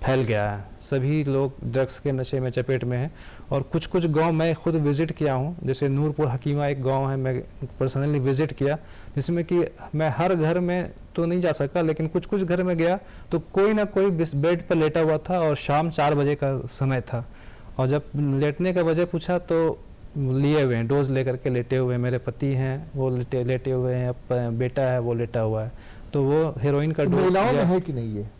फैल गया है, सभी लोग ड्रग्स के नशे में चपेट में हैं। और कुछ कुछ गांव मैं खुद विज़िट किया हूं, जैसे नूरपुर हकीमा एक गांव है, मैं पर्सनली विज़िट किया, जिसमें कि मैं हर घर में तो नहीं जा सका, लेकिन कुछ कुछ घर में गया तो कोई ना कोई बेड पर लेटा हुआ था, और शाम 4 बजे का समय था, और जब लेटने का वजह पूछा तो लिए हुए हैं, डोज लेकर के लेटे हुए हैं, मेरे पति हैं वो लेटे हुए हैं, बेटा है वो लेटा हुआ है, तो वो हेरोइन का डोज। महिलाओं में है कि नहीं है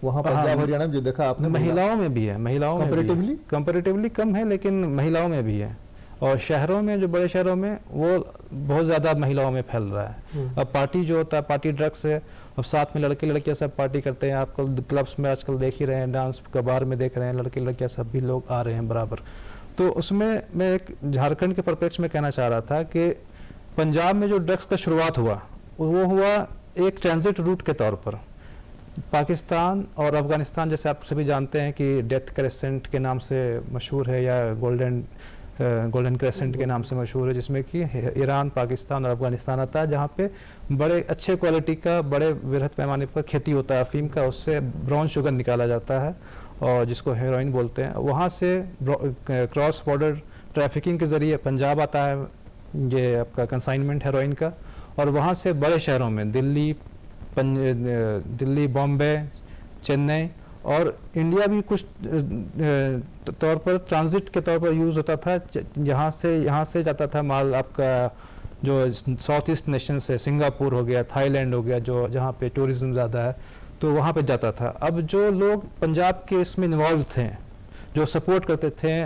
वहाँ पंजाब हरियाणा में जो देखा आपने? महिलाओं में भी है, महिलाओं में कंपैरेटिवली कम है, लेकिन महिलाओं में भी है। और शहरों में, जो बड़े शहरों में, वो बहुत ज़्यादा महिलाओं में फैल रहा है। अब पार्टी जो होता है, पार्टी ड्रग्स है, अब साथ में लड़के लड़कियां सब पार्टी करते हैं। आप क्लब्स में आजकल देख ही रहे हैं, डांस कबार में देख रहे हैं, लड़के लड़कियां सभी लोग आ रहे हैं बराबर। तो उसमें मैं एक झारखंड के परिप्रेक्ष्य में कहना चाह रहा था कि पंजाब में जो ड्रग्स का शुरुआत हुआ वो हुआ एक ट्रांजिट रूट के तौर पर। पाकिस्तान और अफ़गानिस्तान, जैसे आप सभी जानते हैं कि डेथ क्रेसेंट के नाम से मशहूर है, या गोल्डन क्रेसेंट के नाम से मशहूर है, जिसमें कि ईरान, पाकिस्तान और अफ़गानिस्तान आता है, जहाँ पे बड़े अच्छे क्वालिटी का, बड़े वृहद पैमाने पर खेती होता है अफीम का, उससे ब्राउन शुगर निकाला जाता है और जिसको हेरोइन बोलते हैं। वहाँ से क्रॉस बॉर्डर ट्रैफिकिंग के ज़रिए पंजाब आता है ये आपका कंसाइनमेंट हेरोइन का, और वहाँ से बड़े शहरों में दिल्ली, बॉम्बे, चेन्नई और इंडिया भी कुछ तौर पर ट्रांजिट के तौर पर यूज़ होता था। यहाँ से जाता था माल आपका जो साउथ ईस्ट नेशन से, सिंगापुर हो गया, थाईलैंड हो गया, जो जहाँ पे टूरिज्म ज़्यादा है, तो वहाँ पे जाता था। अब जो लोग पंजाब के इसमें इन्वॉल्व थे, जो सपोर्ट करते थे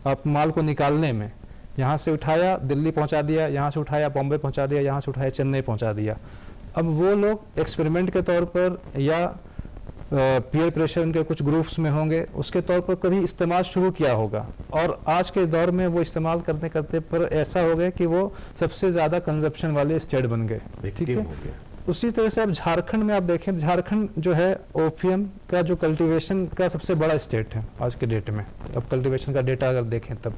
आप माल को निकालने में, यहाँ से उठाया दिल्ली पहुँचा दिया, यहाँ से उठाया बॉम्बे पहुँचा दिया, यहाँ से उठाया चेन्नई पहुँचा दिया। अब वो लोग एक्सपेरिमेंट के तौर पर या पीयर प्रेशर उनके कुछ ग्रुप्स में होंगे, उसके तौर पर कभी इस्तेमाल शुरू किया होगा, और आज के दौर में वो इस्तेमाल करते करते पर ऐसा हो गया कि वो सबसे ज़्यादा कंजप्शन वाले स्टेट बन गए। ठीक है, उसी तरह से अब झारखंड में आप देखें, झारखंड जो है ओपीएम का जो कल्टीवेशन का सबसे बड़ा स्टेट है आज के डेट में। अब कल्टीवेशन का डेटा अगर देखें तब,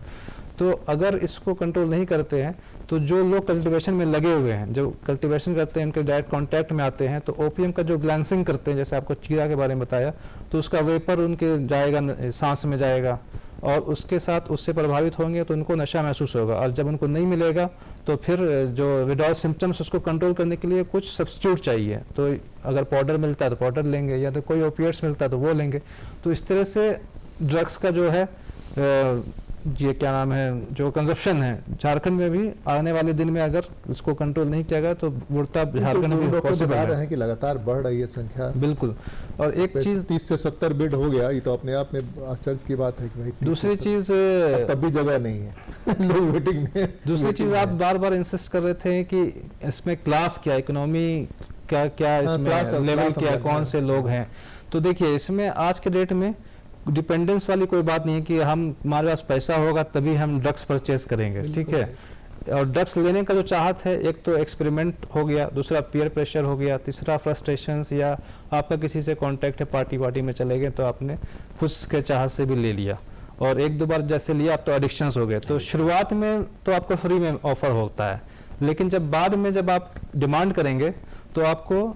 तो अगर इसको कंट्रोल नहीं करते हैं तो जो लोग कल्टीवेशन में लगे हुए हैं, जो कल्टीवेशन करते हैं, उनके डायरेक्ट कांटेक्ट में आते हैं, तो ओपीएम का जो ग्लैंसिंग करते हैं, जैसे आपको चीरा के बारे में बताया, तो उसका वेपर उनके जाएगा, सांस में जाएगा, और उसके साथ उससे प्रभावित होंगे तो उनको नशा महसूस होगा, और जब उनको नहीं मिलेगा तो फिर जो विड्रॉल सिम्टम्स उसको कंट्रोल करने के लिए कुछ सब्स्टिट्यूट चाहिए। तो अगर पाउडर मिलता है तो पाउडर लेंगे, या तो कोई ओपिएट्स मिलता है तो वो लेंगे। तो इस तरह से ड्रग्स का जो है ये क्या नाम है, जो कंजप्शन है झारखंड में भी आने वाले दिन में अगर इसको कंट्रोल नहीं किया गया तो उड़ता झारखंड में पॉसिबल बता रहे हैं कि लगातार बढ़ रही है संख्या। बिल्कुल। और एक चीज 30 से 70 बेड हो गया, ये तो अपने आप में आश्चर्य की बात है कि भाई दूसरी चीज तब भी जगह नहीं है लोग वेटिंग में। दूसरी चीज आप बार बार इंसिस्ट कर रहे थे कि इसमें क्लास क्या, इकोनॉमी क्या, क्या इसमें लेवल क्या, कौन से लोग हैं। तो देखिए इसमें आज के डेट में डिपेंडेंस वाली कोई बात नहीं है कि हमारे पास पैसा होगा तभी हम ड्रग्स परचेज करेंगे, ठीक है। और ड्रग्स लेने का जो चाहत है, एक तो एक्सपेरिमेंट हो गया, दूसरा पीयर प्रेशर हो गया, तीसरा फ्रस्ट्रेशंस, या आपका किसी से कांटेक्ट है, पार्टी में चले गए तो आपने खुद के चाहत से भी ले लिया, और एक दो बार जैसे लिया आप तो एडिक्शंस हो गए। तो शुरुआत में तो आपको फ्री में ऑफर होता है, लेकिन जब बाद में जब आप डिमांड करेंगे तो आपको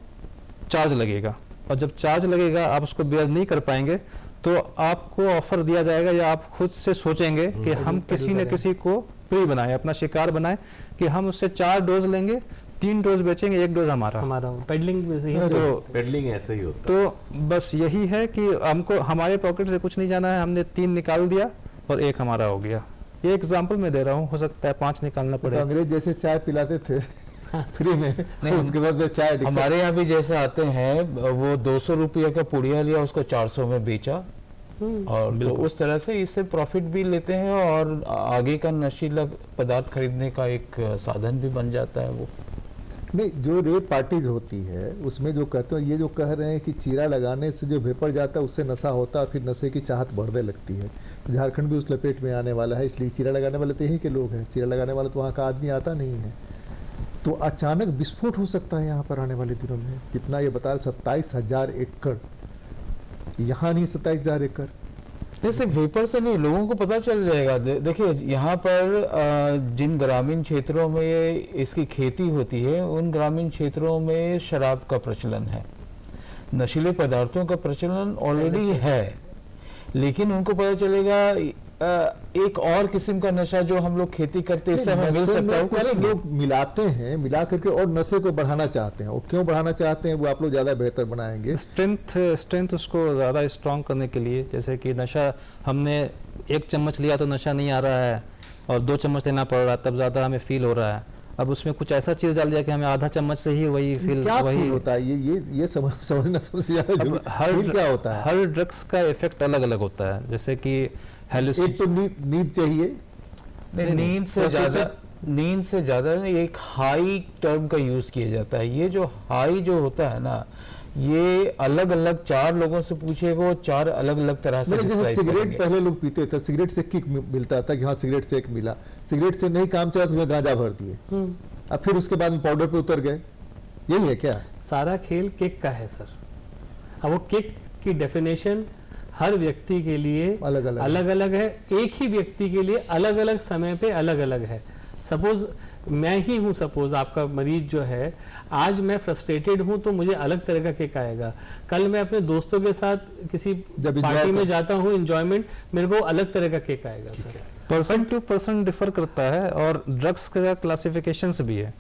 चार्ज लगेगा, और जब चार्ज लगेगा आप उसको बेयर नहीं कर पाएंगे तो आपको ऑफर दिया जाएगा, या आप खुद से सोचेंगे कि हम किसी न किसी को प्री बनाए, अपना शिकार बनाए कि हम उससे 4 डोज लेंगे, 3 डोज बेचेंगे, 1 डोज हमारा पेडलिंग में से ही तो पेडलिंग ऐसे ही होता है। तो बस यही है कि हमको हमारे पॉकेट से कुछ नहीं जाना है, हमने 3 निकाल दिया और 1 हमारा हो गया। ये एग्जाम्पल मैं दे रहा हूँ, हो सकता है 5 निकालना पड़े। तो अंग्रेज जैसे चाय पिलाते थे फ्री में, उसके बाद में चाय हमारे यहाँ भी जैसे आते हैं, वो 200 रुपये का पुड़िया लिया, उसको 400 में बेचा, और तो उस तरह से इससे प्रॉफिट भी लेते हैं और आगे का नशीला पदार्थ खरीदने का एक साधन भी बन जाता है वो। नहीं, जो रेप पार्टीज होती है उसमें जो कहते हैं, ये जो कह रहे हैं कि चीरा लगाने से जो वेपर जाता है उससे नशा होता है, फिर नशे की चाहत बढ़ने लगती है। तो झारखंड भी उस लपेट में आने वाला है, इसलिए चीरा लगाने वाले तो यही के लोग हैं, चीरा लगाने वाला तो वहाँ का आदमी आता नहीं है। तो अचानक विस्फोट हो सकता है यहाँ पर आने वाले दिनों में। जितना ये बता रहे 27,000 एकड़, यहाँ नहीं 27,000 एकड़। जैसे वेपर से नहीं, लोगों को पता चल जाएगा। देखिए यहाँ पर जिन ग्रामीण क्षेत्रों में इसकी खेती होती है, उन ग्रामीण क्षेत्रों में शराब का प्रचलन है, नशीले पदार्थों का प्रचलन ऑलरेडी है, लेकिन उनको पता चलेगा एक और किस्म का नशा जो हम लोग खेती करते हैं, इससे हमें मिल सकता है, कुछ लोग मिलाते हैं, मिला करके और नशे को बढ़ाना चाहते हैं। वो क्यों बढ़ाना चाहते हैं वो आप लोग ज़्यादा बेहतर बनाएंगे। स्ट्रेंथ उसको ज़्यादा स्ट्रॉन्ग करने के लिए, जैसे कि नशा हमने 1 चम्मच लिया तो नशा नहीं आ रहा है, और 2 चम्मच लेना पड़ रहा है तब ज़्यादा हमें फील हो रहा है। अब उसमें कुछ ऐसा चीज़ डाल दिया कि हमें आधा चम्मच से ही वही फील, क्या वही फील होता है, ये समझना सबसे ज़्यादा जरूरी। क्या होता है? हर ड्रग्स का इफेक्ट अलग अलग होता है। जैसे कि एक तो नींद चाहिए, नींद से ज़्यादा एक हाई टर्म का यूज़ किया जाता है। ये जो हाई जो होता है ना, ये अलग अलग 4 लोगों से पूछेगा, 4 अलग अलग तरह से जैसे सिगरेट पहले लोग पीते थे, सिगरेट से किक मिलता था कि हाँ सिगरेट से एक मिला, सिगरेट से नहीं काम चला तो उसमें गांजा भर दिए, अब फिर उसके बाद में पाउडर पे उतर गए। यही है क्या? सारा खेल किक का है सर। अब वो किक की डेफिनेशन हर व्यक्ति के लिए अलग अलग है, एक ही व्यक्ति के लिए अलग अलग समय पे अलग अलग है। सपोज मैं ही हूँ, सपोज आपका मरीज जो है, आज मैं फ्रस्ट्रेटेड हूँ तो मुझे अलग तरह का किक आएगा, कल मैं अपने दोस्तों के साथ किसी पार्टी में जाता हूँ, एंजॉयमेंट, मेरे को अलग तरह का किक आएगा sir. Person to person differ करता है, और ड्रग्स का क्लासिफिकेशंस भी है।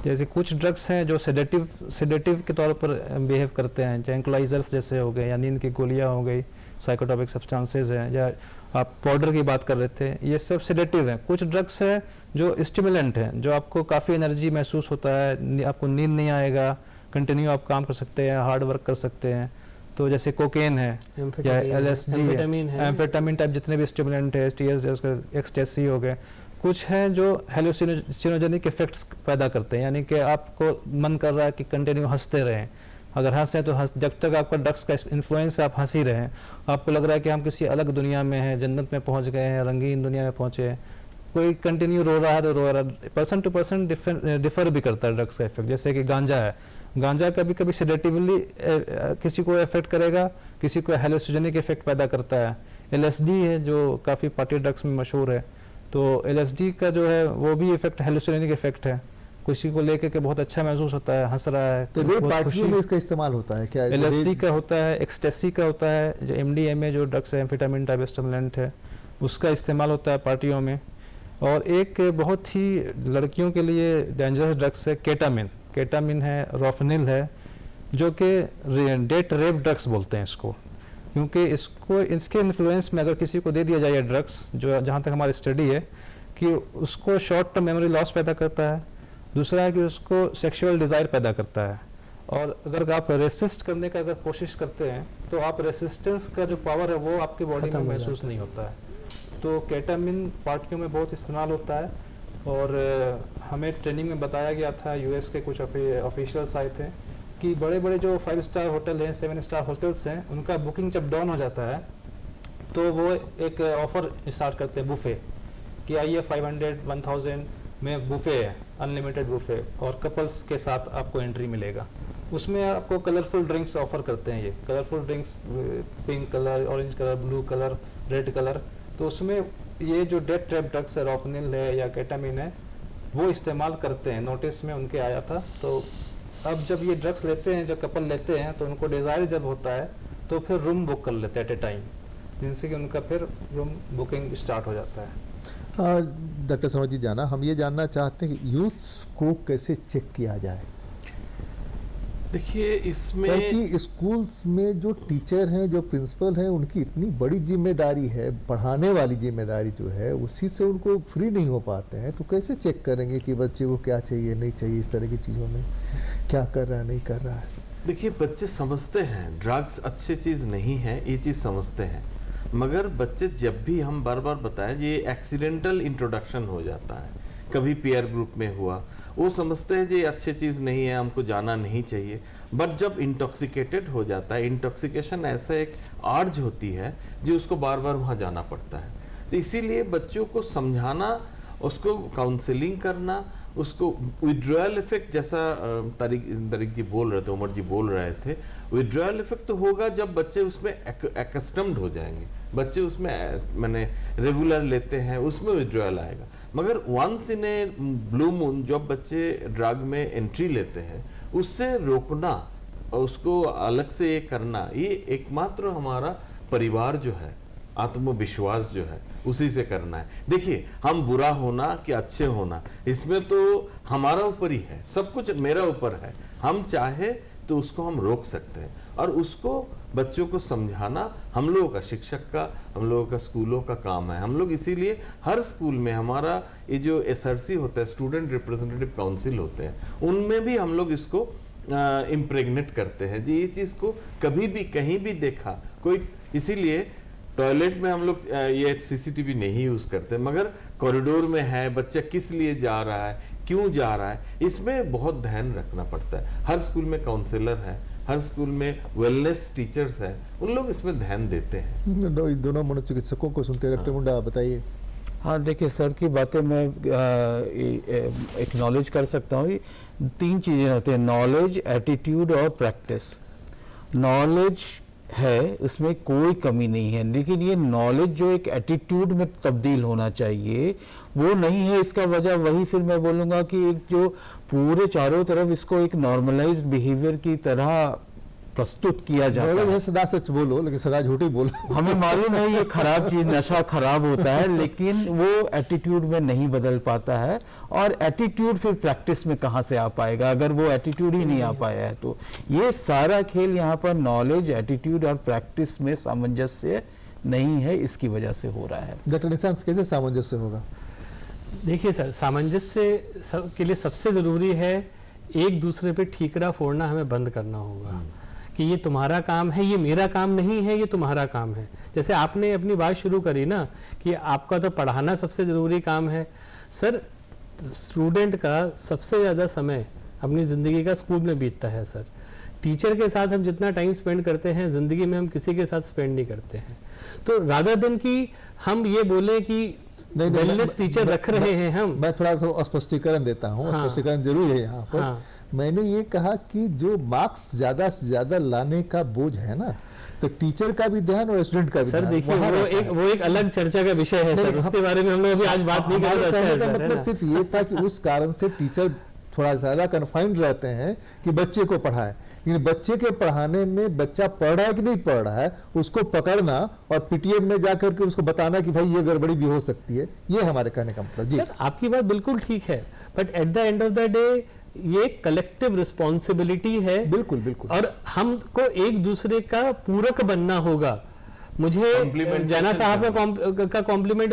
जैसे कुछ ड्रग्स हैं जो सेडेटिव के तौर पर बिहेव करते हैं, ट्रैंक्विलाइजर्स जैसे हो गए, या नींद की गोलियां हो गई, साइकोटॉपिक सब्सटेंसेस हैं, या आप पाउडर की बात कर रहे थे, ये सब सेडेटिव हैं। कुछ ड्रग्स हैं जो स्टिमुलेंट हैं, जो आपको काफ़ी एनर्जी महसूस होता है, आपको नींद नहीं आएगा, कंटिन्यू आप काम कर सकते हैं, हार्ड वर्क कर सकते हैं। तो जैसे कोकेन है या LSD है, एम्फेटामिन टाइप जितने भी स्टिमुलेंट है, एक्सटेसी हो गए। कुछ हैं जो हेलुसिनोजेनिक इफेक्ट्स पैदा करते हैं, यानी कि आपको मन कर रहा है कि कंटिन्यू हंसते रहें, अगर हंस रहे तो जब तक आपका ड्रग्स का इन्फ्लुएंस है आप हंस ही रहें, आपको लग रहा है कि हम किसी अलग दुनिया में हैं, जन्नत में पहुंच गए हैं, रंगीन दुनिया में पहुंचे हैं। कोई कंटिन्यू रो रहा है तो रो रहा है। पर्सन टू पर्सन डिफर भी करता है ड्रग्स का इफेक्ट। जैसे कि गांजा है, गांजा कभी कभी सेडेटिवली किसी को इफेक्ट करेगा, किसी को हेलुसिनोजेनिक इफेक्ट पैदा करता है। LSD है जो काफ़ी पार्टी ड्रग्स में मशहूर है, तो LSD का जो है वो भी इफेक्ट हेलुसिनोजेनिक इफेक्ट है। किसी को लेके के बहुत अच्छा महसूस होता है, हंस रहा है, तो रेप पार्टियों में इसका इस्तेमाल होता है क्या? LSD का होता है, एक्सटेसी का होता है, जो MDMA जो ड्रग्स है, एम्फेटामिन टाइप स्टिमुलेंट है, उसका इस्तेमाल होता है पार्टियों में। और एक बहुत ही लड़कियों के लिए डेंजरस ड्रग्स है केटामिन। केटामिन है, रोफनिल है, जो कि डेट रेप ड्रग्स बोलते हैं इसको, क्योंकि इसके इन्फ्लुएंस में अगर किसी को दे दिया जाए ड्रग्स, जो जहाँ तक हमारी स्टडी है कि उसको शॉर्ट टर्म मेमोरी लॉस पैदा करता है, दूसरा है कि उसको सेक्सुअल डिज़ायर पैदा करता है। और अगर आप रेसिस्ट करने का अगर कोशिश करते हैं तो आप रेसिस्टेंस का जो पावर है वो आपकी बॉडी में महसूस नहीं होता है। तो केटामिन पार्टियों में बहुत इस्तेमाल होता है। और हमें ट्रेनिंग में बताया गया था, US के कुछ ऑफिशियल्स आए थे कि बड़े बड़े जो 5 स्टार होटल हैं, 7 स्टार होटल्स हैं, उनका बुकिंग जब डाउन हो जाता है तो वो एक ऑफ़र स्टार्ट करते हैं बुफे कि आइए 500 1000 में बुफे है, अनलिमिटेड बुफे, और कपल्स के साथ आपको एंट्री मिलेगा। उसमें आपको कलरफुल ड्रिंक्स ऑफर करते हैं, ये colourful drinks, pink colour, orange colour, blue colour, red colour. तो उसमें ये जो डेथ ट्रैप ड्रग्स है, रोफनिल है या केटामिन है, वो इस्तेमाल करते हैं। नोटिस में उनके आया था। तो अब जब ये ड्रग्स लेते हैं, जब कपल लेते हैं, तो उनको डिज़ायर जब होता है तो फिर रूम बुक कर लेते हैं एट ए टाइम, जिनसे कि उनका फिर रूम बुकिंग स्टार्ट हो जाता है। डॉक्टर समर जी जाना, हम ये जानना चाहते हैं कि यूथ्स को कैसे चेक किया जाए। देखिए इसमें क्योंकि स्कूल्स में जो टीचर हैं, जो प्रिंसिपल हैं, उनकी इतनी बड़ी जिम्मेदारी है, पढ़ाने वाली जिम्मेदारी जो है, उसी से उनको फ्री नहीं हो पाते हैं। तो कैसे चेक करेंगे कि बच्चे को क्या चाहिए, नहीं चाहिए, इस तरह की चीज़ों में क्या कर रहा है, नहीं कर रहा है? देखिए बच्चे समझते हैं ड्रग्स अच्छी चीज़ नहीं है, ये चीज़ समझते हैं, मगर बच्चे जब भी हम बार बार बताएं ये एक्सीडेंटल इंट्रोडक्शन हो जाता है, कभी पीयर ग्रुप में हुआ, वो समझते हैं ये अच्छी चीज़ नहीं है, हमको जाना नहीं चाहिए। बट जब इंटॉक्सिकेटेड हो जाता है, इंटॉक्सिकेशन ऐसा एक आर्ज होती है जो उसको बार बार वहाँ जाना पड़ता है। तो इसीलिए बच्चों को समझाना, उसको काउंसलिंग करना, उसको विड्रॉयल इफेक्ट, जैसा तारिक जी बोल रहे थे, उमर जी बोल रहे थे, विड्रॉयल इफेक्ट तो होगा जब बच्चे उसमें एक्स्टम्ड हो जाएंगे, बच्चे उसमें मैंने रेगुलर लेते हैं, उसमें विड्रॉयल आएगा। मगर once in a blue moon जब बच्चे ड्रग में एंट्री लेते हैं, उससे रोकना और उसको अलग से ये करना, ये एकमात्र हमारा परिवार जो है, आत्मविश्वास जो है, उसी से करना है। देखिए हम बुरा होना कि अच्छे होना, इसमें तो हमारा ऊपर ही है, सब कुछ मेरा ऊपर है। हम चाहे तो उसको हम रोक सकते हैं, और उसको बच्चों को समझाना हम लोगों का, शिक्षक का, हम लोगों का, स्कूलों का काम है। हम लोग इसीलिए हर स्कूल में हमारा ये जो SRC होता है, स्टूडेंट रिप्रेजेंटेटिव काउंसिल होते हैं, उनमें भी हम लोग इसको इम्प्रेग्नेट करते हैं जी, ये चीज़ को कभी भी कहीं भी देखा कोई, इसीलिए टॉयलेट में हम लोग ये CCTV नहीं यूज़ करते, मगर कॉरिडोर में है, बच्चा किस लिए जा रहा है, क्यों जा रहा है, इसमें बहुत ध्यान रखना पड़ता है। हर स्कूल में काउंसलर है, हर स्कूल में वेलनेस टीचर्स हैं, उन लोग इसमें ध्यान देते हैं। दोनों मनोचिकित्सकों को सुनते हैं। डॉक्टर मुंडा बताइए। हाँ देखिए सर की बातें मैं एक्नॉलेज कर सकता हूँ। 3 चीज़ें होती हैं, नॉलेज, एटीट्यूड और प्रैक्टिस। नॉलेज है, उसमें कोई कमी नहीं है, लेकिन ये नॉलेज जो एक एटीट्यूड में तब्दील होना चाहिए वो नहीं है। इसका वजह वही फिर मैं बोलूँगा कि एक जो पूरे चारों तरफ इसको एक नॉर्मलाइज्ड बिहेवियर की तरह प्रस्तुत किया जाता है। सदा सच बोलो लेकिन सदा झूठी बोलो। हमें मालूम है ये खराब चीज, नशा खराब होता है, लेकिन वो एटीट्यूड में नहीं बदल पाता है। और एटीट्यूड फिर प्रैक्टिस में कहाँ से आ पाएगा अगर वो एटीट्यूड ही नहीं आ पाया है। तो ये सारा खेल यहाँ पर नॉलेज, एटीट्यूड और प्रैक्टिस में सामंजस्य नहीं है, इसकी वजह से हो रहा है। डॉक्टर निशांत, कैसे सामंजस्य होगा? देखिए सर, सामंजस्य के लिए सबसे ज़रूरी है एक दूसरे पे ठीकरा फोड़ना हमें बंद करना होगा कि ये तुम्हारा काम है, ये मेरा काम नहीं है, ये तुम्हारा काम है। जैसे आपने अपनी बात शुरू करी ना कि आपका तो पढ़ाना सबसे ज़रूरी काम है। सर, स्टूडेंट का सबसे ज़्यादा समय अपनी ज़िंदगी का स्कूल में बीतता है सर। टीचर के साथ हम जितना टाइम स्पेंड करते हैं ज़िंदगी में हम किसी के साथ स्पेंड नहीं करते हैं। तो रादर देन कि हम ये बोले कि वेलनेस टीचर रख रहे हैं हम। मैं थोड़ा सा स्पष्टीकरण देता हूँ। हाँ, स्पष्टीकरण जरूरी है यहाँ पर। हाँ, मैंने ये कहा कि जो मार्क्स ज्यादा से ज्यादा लाने का बोझ है ना, तो टीचर का भी ध्यान और स्टूडेंट का भी सर देखिए वो एक अलग चर्चा का विषय है सर, उसके बारे में हम लोग अभी आज बात नहीं कर रहे। मतलब सिर्फ ये था कि उस कारण से टीचर थोड़ा ज़्यादा कन्फाइंड रहते हैं कि बच्चे को पढ़ाएं, लेकिन बच्चे के पढ़ाने में बच्चा पढ़ रहा है कि नहीं पढ़ रहा है उसको पकड़ना और पीटीएम में जाकर के उसको बताना कि भाई ये गड़बड़ी भी हो सकती है, ये हमारे कहने का मतलब। जी सर, आपकी बात बिल्कुल ठीक है, but at the end of the day ये कलेक्टिव रिस्पॉन्सिबिलिटी है। बिल्कुल बिल्कुल। और हमको एक दूसरे का पूरक बनना होगा। मुझे जना साहब का कॉम्प्लीमेंट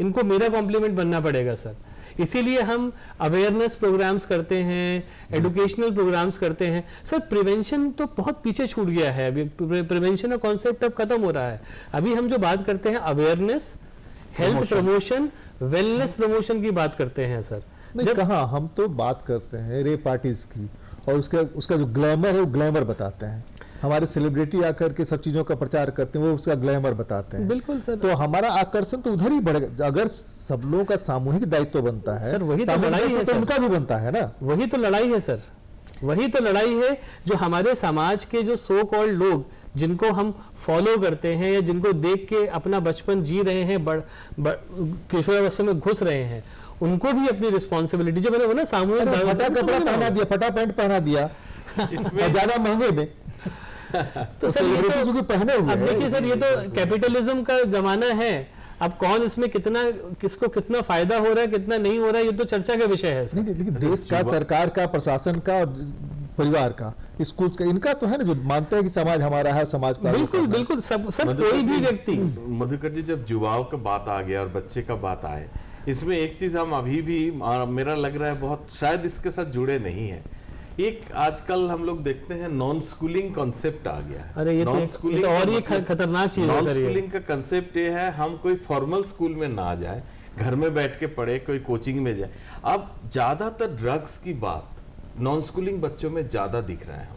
इनको मेरा कॉम्प्लीमेंट बनना पड़ेगा सर। इसीलिए हम अवेयरनेस प्रोग्राम्स करते हैं, एजुकेशनल प्रोग्राम्स करते हैं। सर प्रिवेंशन तो बहुत पीछे छूट गया है, अभी प्रिवेंशन का कॉन्सेप्ट अब खत्म हो रहा है। अभी हम जो बात करते हैं awareness, health promotion, wellness promotion की बात करते हैं सर। नहीं कहाँ, हम तो बात करते हैं रे पार्टीज की, और उसका जो ग्लैमर है वो ग्लैमर बताते हैं। हमारे सेलिब्रिटी आकर के सब चीजों का प्रचार करते हैं, वो उसका ग्लैमर बताते हैं। बिल्कुल सर। तो हमारा आकर्षण तो उधर ही बढ़ेगा। अगर सब लोगों का सामूहिक दायित्व बनता है सर, वही तो लड़ाई है तो सर। उनका भी बनता है ना। वही तो लड़ाई है सर, वही तो लड़ाई है जो हमारे समाज के जो सो कॉल्ड लोग जिनको हम फॉलो करते हैं या जिनको देख के अपना बचपन जी रहे हैं, किशोरावस्था में घुस रहे हैं, उनको भी अपनी रिस्पॉन्सिबिलिटी जो मैंने बोला सामूहिक फटा कपड़ा पहना दिया, फटा पैंट पहना दिया इसमें ज्यादा महंगे में तो सर ये तो जो पहने हुए अब देखिए सर, ये तो कैपिटलिज्म का जमाना है। अब कौन इसमें किसको कितना फायदा हो रहा है, कितना नहीं हो रहा है, ये तो चर्चा का विषय है सर। नहीं, लेकिन देश का, सरकार का, प्रशासन का और परिवार का, स्कूल्स का, इनका तो है ना, जो मानते हैं कि समाज हमारा है और समाज का। बिल्कुल बिल्कुल सब सर, कोई भी व्यक्ति। मधुकर जी, जब युवाओं का बात आ गया और बच्चे का बात आए, इसमें एक चीज हम अभी भी मेरा लग रहा है बहुत शायद इसके साथ जुड़े नहीं है। एक आजकल हम लोग देखते हैं नॉन स्कूलिंग कॉन्सेप्ट आ गया है। अरे ये तो और ये खतरनाक चीज है नॉन सर। स्कूलिंग का कंसेप्ट ये है, हम कोई फॉर्मल स्कूल में ना जाए, घर में बैठ के पढ़े, कोई कोचिंग में जाए। अब ज्यादातर ड्रग्स की बात नॉन स्कूलिंग बच्चों में ज्यादा दिख रहा है।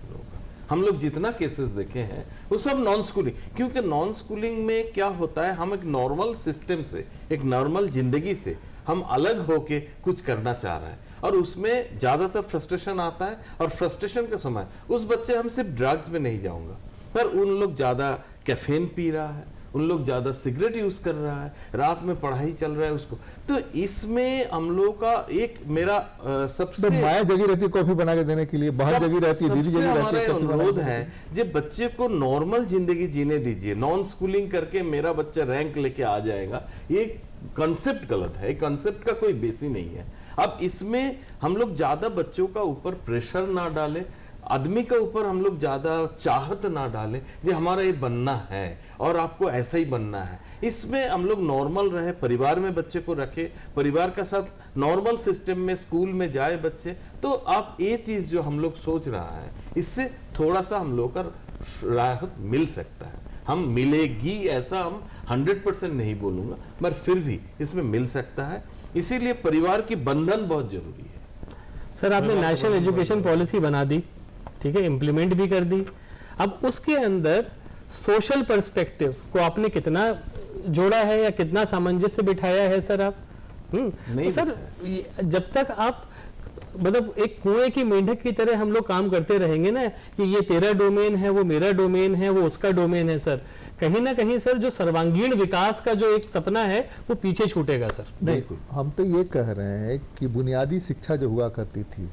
हम लोग जितना केसेस देखे हैं वो सब नॉन स्कूलिंग, क्योंकि नॉन स्कूलिंग में क्या होता है, हम एक नॉर्मल सिस्टम से, एक नॉर्मल जिंदगी से हम अलग होके कुछ करना चाह रहे हैं, और उसमें ज्यादातर फ्रस्ट्रेशन आता है। और फ्रस्ट्रेशन के समय उस बच्चे, हम सिर्फ ड्रग्स में नहीं जाऊंगा, पर उन लोग ज्यादा कैफीन पी रहा है, उन लोग ज्यादा सिगरेट यूज कर रहा है, रात में पढ़ाई चल रहा है उसको। तो इसमें हम लोग का एक मेरा सबसे माया जगी रहती है कॉफी बना के देने के लिए, बहन जगी रहती है, दीदी जगी रहती है। अनुरोध है जब बच्चे को नॉर्मल जिंदगी जीने दीजिए, नॉन स्कूलिंग करके मेरा बच्चा रैंक लेके आ जाएगा, ये कंसेप्ट गलत है, कंसेप्ट का कोई बेस ही नहीं है। अब इसमें हम लोग ज्यादा बच्चों का ऊपर प्रेशर ना डालें, आदमी के ऊपर हम लोग ज्यादा चाहत ना डालें कि हमारा ये बनना है और आपको ऐसा ही बनना है। इसमें हम लोग नॉर्मल रहे, परिवार में बच्चे को रखे, परिवार के साथ नॉर्मल सिस्टम में स्कूल में जाए बच्चे, तो आप ये चीज जो हम लोग सोच रहा है, इससे थोड़ा सा हम लोग का राहत मिल सकता है। हम मिलेगी ऐसा हम 100% नहीं बोलूंगा, पर फिर भी इसमें मिल सकता है। इसीलिए परिवार की बंधन बहुत जरूरी है। सर आपने नेशनल एजुकेशन पॉलिसी बना दी, ठीक है, इम्प्लीमेंट भी कर दी। अब उसके अंदर सोशल पर्सपेक्टिव को आपने कितना जोड़ा है या कितना सामंजस्य बिठाया है सर आप? तो सर जब तक आप मतलब एक कुएं की मेंढक की तरह हम लोग काम करते रहेंगे ना कि ये तेरा डोमेन है, वो मेरा डोमेन है, वो उसका डोमेन है, सर कहीं ना कहीं सर जो सर्वांगीण विकास का जो एक सपना है वो पीछे छूटेगा सर। नहीं, हम तो ये कह रहे हैं कि बुनियादी शिक्षा जो हुआ करती थी,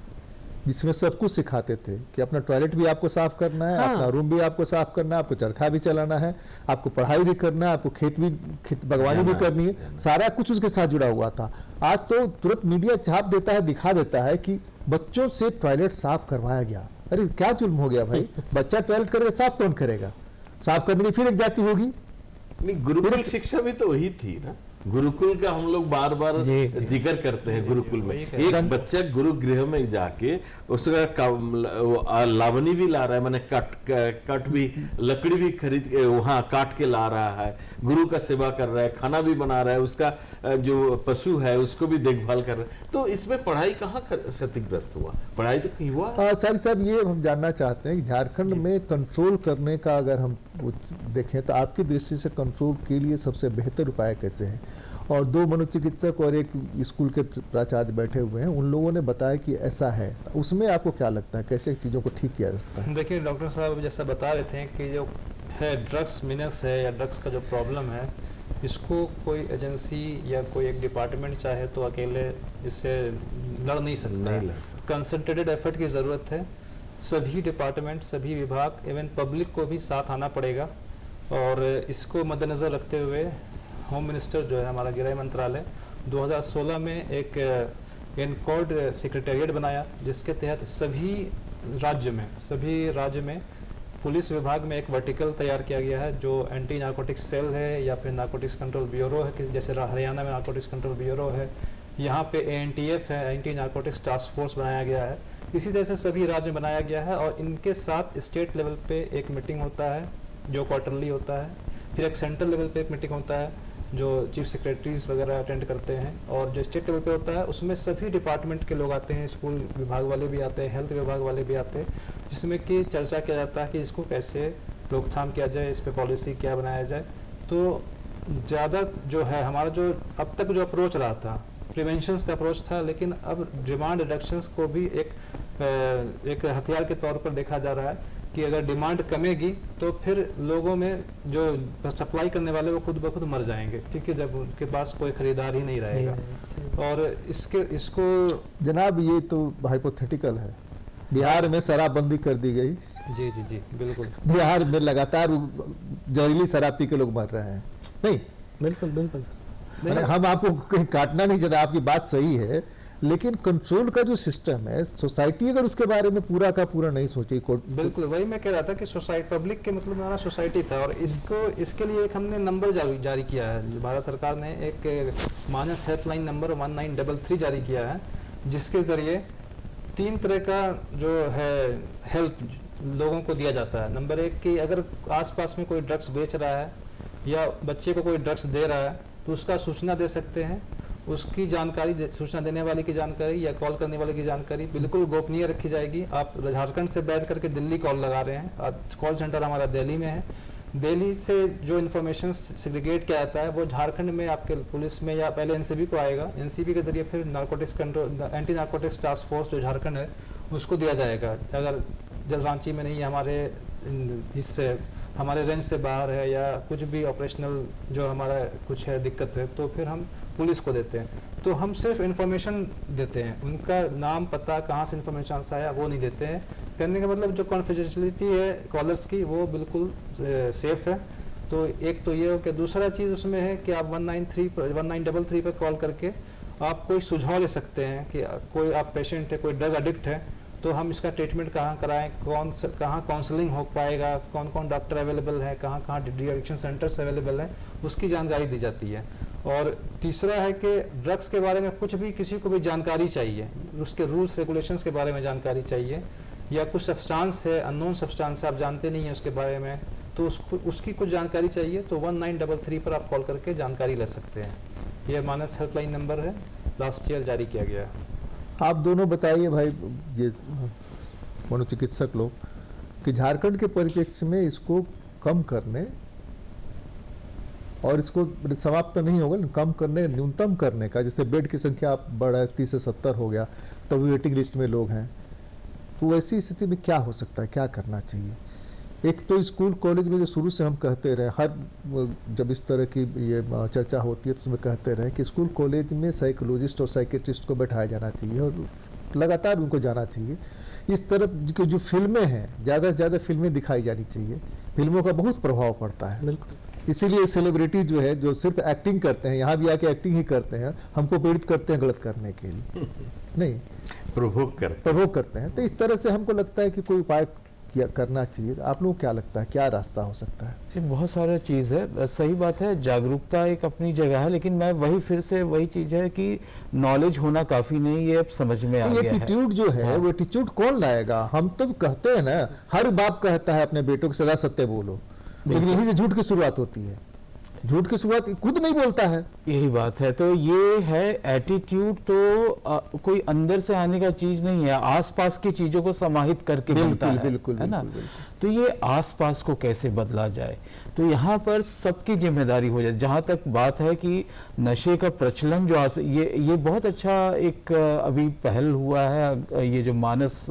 जिसमें सब कुछ सिखाते थे कि अपना टॉयलेट भी आपको साफ करना है, अपना रूम भी आपको साफ करना है, आपको चरखा भी चलाना है, आपको पढ़ाई भी करना है, आपको खेत बागवानी भी करनी है, सारा कुछ उसके साथ जुड़ा हुआ था। आज तो तुरंत मीडिया छाप देता है, दिखा देता है कि बच्चों से टॉयलेट साफ करवाया गया। अरे क्या जुल्म हो गया भाई, बच्चा टॉयलेट करेगा, साफ कौन करेगा? साफ करने की फिर एक जाति होगी। नहीं, गुरुकुल शिक्षा भी तो वही थी ना। गुरुकुल का हम लोग बार बार जिक्र करते हैं। गुरुकुल में एक बच्चा गुरुगृह में जाके उसका लावनी भी ला रहा है, मैंने कट भी, लकड़ी भी खरीद के वहां काट के ला रहा है, गुरु का सेवा कर रहा है, खाना भी बना रहा है, उसका जो पशु है उसको भी देखभाल कर रहा है। तो इसमें पढ़ाई कहाँ क्षतिग्रस्त हुआ? पढ़ाई तो नहीं हुआ। साहब ये हम जानना चाहते हैं कि झारखंड में कंट्रोल करने का अगर हम देखें तो आपकी दृष्टि से कंट्रोल के लिए सबसे बेहतर उपाय कैसे है? और दो मनोचिकित्सक और एक स्कूल के प्राचार्य बैठे हुए हैं, उन लोगों ने बताया कि ऐसा है, उसमें आपको क्या लगता है कैसे चीज़ों को ठीक किया जा सकता है? देखिए डॉक्टर साहब जैसा बता रहे थे कि जो है ड्रग्स मीनस है या ड्रग्स का जो प्रॉब्लम है, इसको कोई एजेंसी या कोई एक डिपार्टमेंट चाहे तो अकेले इससे लड़ नहीं सकता नहीं है। लड़ सकता। कंसंट्रेटेड एफर्ट की ज़रूरत है, सभी डिपार्टमेंट, सभी विभाग, इवन पब्लिक को भी साथ आना पड़ेगा। और इसको मद्देनज़र रखते हुए होम मिनिस्टर जो है हमारा गृह मंत्रालय 2016 में एक एनकोड सेक्रेटेरिएट बनाया, जिसके तहत सभी राज्य में पुलिस विभाग में एक वर्टिकल तैयार किया गया है, जो एंटी नारकोटिक्स सेल है या फिर नारकोटिक्स कंट्रोल ब्यूरो है, जैसे हरियाणा में नारकोटिक्स कंट्रोल ब्यूरो है, यहाँ पे ANTF है, एंटी नारकोटिक्स टास्क फोर्स बनाया गया है। इसी तरह से सभी राज्य में बनाया गया है और इनके साथ स्टेट लेवल पे एक मीटिंग होता है जो क्वार्टरली होता है, फिर एक सेंट्रल लेवल पे एक मीटिंग होता है जो चीफ सेक्रेटरीज वगैरह अटेंड करते हैं, और जो स्टेट लेवल पे होता है उसमें सभी डिपार्टमेंट के लोग आते हैं, स्कूल विभाग वाले भी आते हैं, हेल्थ विभाग वाले भी आते हैं, जिसमें कि चर्चा किया जाता है कि इसको कैसे रोकथाम किया जाए, इस पर पॉलिसी क्या बनाया जाए। तो ज़्यादा जो है हमारा जो अब तक जो अप्रोच रहा था प्रिवेंशन का अप्रोच था, लेकिन अब डिमांड रिडक्शंस को भी एक हथियार के तौर पर देखा जा रहा है कि अगर डिमांड कमेगी तो फिर लोगों में जो सप्लाई करने वाले वो खुद ब खुद मर जाएंगे, ठीक है, जब उनके पास कोई खरीदार ही नहीं रहेगा। और इसको जनाब ये तो हाइपोथेटिकल है। बिहार में शराबबंदी कर दी गई, जी जी जी बिल्कुल, बिहार में लगातार जहरीली शराब पी के लोग मर रहे हैं। नहीं, बिल्कुल बिल्कुल सर, अरे हम आपको कहीं काटना नहीं चाहते, आपकी बात सही है, लेकिन कंट्रोल का जो सिस्टम है, सोसाइटी अगर उसके बारे में पूरा का पूरा नहीं सोची। बिल्कुल वही मैं कह रहा था कि सोसाइटी, पब्लिक के मतलब हमारा सोसाइटी था, और इसके लिए एक हमने नंबर जारी किया है। भारत सरकार ने एक मानस हेल्पलाइन नंबर 1933 जारी किया है, जिसके जरिए 3 तरह का जो है हेल्प लोगों को दिया जाता है। नंबर 1 कि अगर आसपास में कोई ड्रग्स बेच रहा है या बच्चे को कोई ड्रग्स दे रहा है तो उसका सूचना दे सकते हैं। उसकी जानकारी, सूचना देने वाले की जानकारी या कॉल करने वाले की जानकारी बिल्कुल गोपनीय रखी जाएगी। आप झारखंड से बैठ करके दिल्ली कॉल लगा रहे हैं, कॉल सेंटर हमारा दिल्ली में है, दिल्ली से जो इन्फॉर्मेशन सेग्रीगेट किया जाता है वो झारखंड में आपके पुलिस में या पहले एनसीबी को आएगा, एनसीबी के जरिए फिर narcotics control, anti narcotics task force जो झारखंड है उसको दिया जाएगा। अगर जब रांची में नहीं, हमारे रेंज से बाहर है या कुछ भी ऑपरेशनल जो हमारा कुछ है दिक्कत है, तो फिर हम पुलिस को देते हैं। तो हम सिर्फ इन्फॉर्मेशन देते हैं, उनका नाम पता कहाँ से इन्फॉर्मेशन आया वो नहीं देते हैं। कहने का मतलब जो कॉन्फिडेंशियलिटी है कॉलर्स की वो बिल्कुल सेफ है। तो एक तो ये हो कि दूसरा चीज़ उसमें है कि आप 1933 पर कॉल करके आप कोई सुझाव ले सकते हैं कि कोई आप पेशेंट है, कोई ड्रग एडिक्ट है, तो हम इसका ट्रीटमेंट कहाँ कराएं, कहाँ काउंसलिंग हो पाएगा, कौन कौन डॉक्टर अवेलेबल है, कहाँ डी एडिक्शन सेंटर्स अवेलेबल हैं, उसकी जानकारी दी जाती है। और तीसरा है कि ड्रग्स के बारे में कुछ भी किसी को भी जानकारी चाहिए, उसके रूल्स रेगुलेशंस के बारे में जानकारी चाहिए, या कुछ सब्सटेंस है, अननोन सब्सटेंस है, आप जानते नहीं हैं उसके बारे में, तो उसकी कुछ जानकारी चाहिए तो 1933 पर आप कॉल करके जानकारी ले सकते हैं। यह मानस हेल्पलाइन नंबर है, लास्ट ईयर जारी किया गया है। आप दोनों बताइए भाई, ये मनोचिकित्सक लोग, कि झारखंड के परिप्रेक्ष्य में इसको कम करने और इसको समाप्त नहीं होगा, कम करने, न्यूनतम करने का, जैसे बेड की संख्या आप बढ़ा 30 से 70 हो गया, तब वेटिंग लिस्ट में लोग हैं, तो वैसी स्थिति में क्या हो सकता है, क्या करना चाहिए? एक तो स्कूल कॉलेज में जो शुरू से हम कहते रहे, हर जब इस तरह की ये चर्चा होती है तो उसमें कहते रहे कि स्कूल कॉलेज में साइकोलॉजिस्ट और साइकेट्रिस्ट को बैठाया जाना चाहिए और लगातार उनको जाना चाहिए। इस तरह की जो फिल्में हैं, ज़्यादा से ज़्यादा फिल्में दिखाई जानी चाहिए, फिल्मों का बहुत प्रभाव पड़ता है। बिल्कुल, इसीलिए सेलिब्रिटी जो है, जो सिर्फ एक्टिंग करते हैं, यहाँ भी आके एक्टिंग ही करते हैं, हमको प्रेरित करते हैं गलत करने के लिए, नहीं प्रभोग करते हैं। तो इस तरह से हमको लगता है कि कोई उपाय करना चाहिए। आप लोगों को क्या लगता है, क्या रास्ता हो सकता है? ये बहुत सारा चीज़ है, सही बात है, जागरूकता एक अपनी जगह है, लेकिन मैं फिर से वही चीज़ है कि नॉलेज होना काफ़ी नहीं, ये अब समझ में आ गया है। एटीट्यूड जो है वो एटीट्यूड कौन लाएगा? हम तो कहते हैं ना, हर बाप कहता है अपने बेटों को सदा सत्य बोलो, लेकिन यही से झूठ की शुरुआत होती है। झूठ की शुरुआत खुद नहीं बोलता है, यही बात है। तो ये है एटीट्यूड, तो कोई अंदर से आने का चीज नहीं है, आसपास की चीजों को समाहित करके बनता है, बिल्कुल, है ना। तो ये आसपास को कैसे बदला जाए। तो यहाँ पर सबकी जिम्मेदारी हो जाए। जहाँ तक बात है कि नशे का प्रचलन जो ये बहुत अच्छा एक अभी पहल हुआ है, ये जो मानस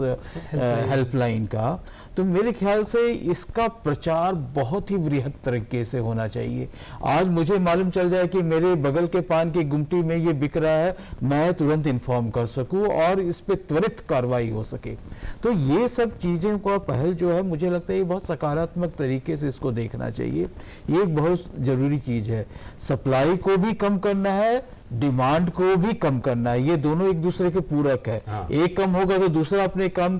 हेल्पलाइन का, तो मेरे ख्याल से इसका प्रचार बहुत ही वृहद तरीके से होना चाहिए। आज मुझे मालूम चल जाए कि मेरे बगल के पान की गुमटी में ये बिक रहा है, मैं तुरंत इन्फॉर्म कर सकूं और इस पे त्वरित कार्रवाई हो सके। तो ये सब चीज़ों का पहल जो है, मुझे लगता है ये बहुत सकारात्मक तरीके से इसको देखना चाहिए। ये एक बहुत ज़रूरी चीज़ है। सप्लाई को भी कम करना है, डिमांड को भी कम करना है, ये दोनों एक दूसरे के पूरक है। हाँ। एक कम होगा तो दूसरा अपने कम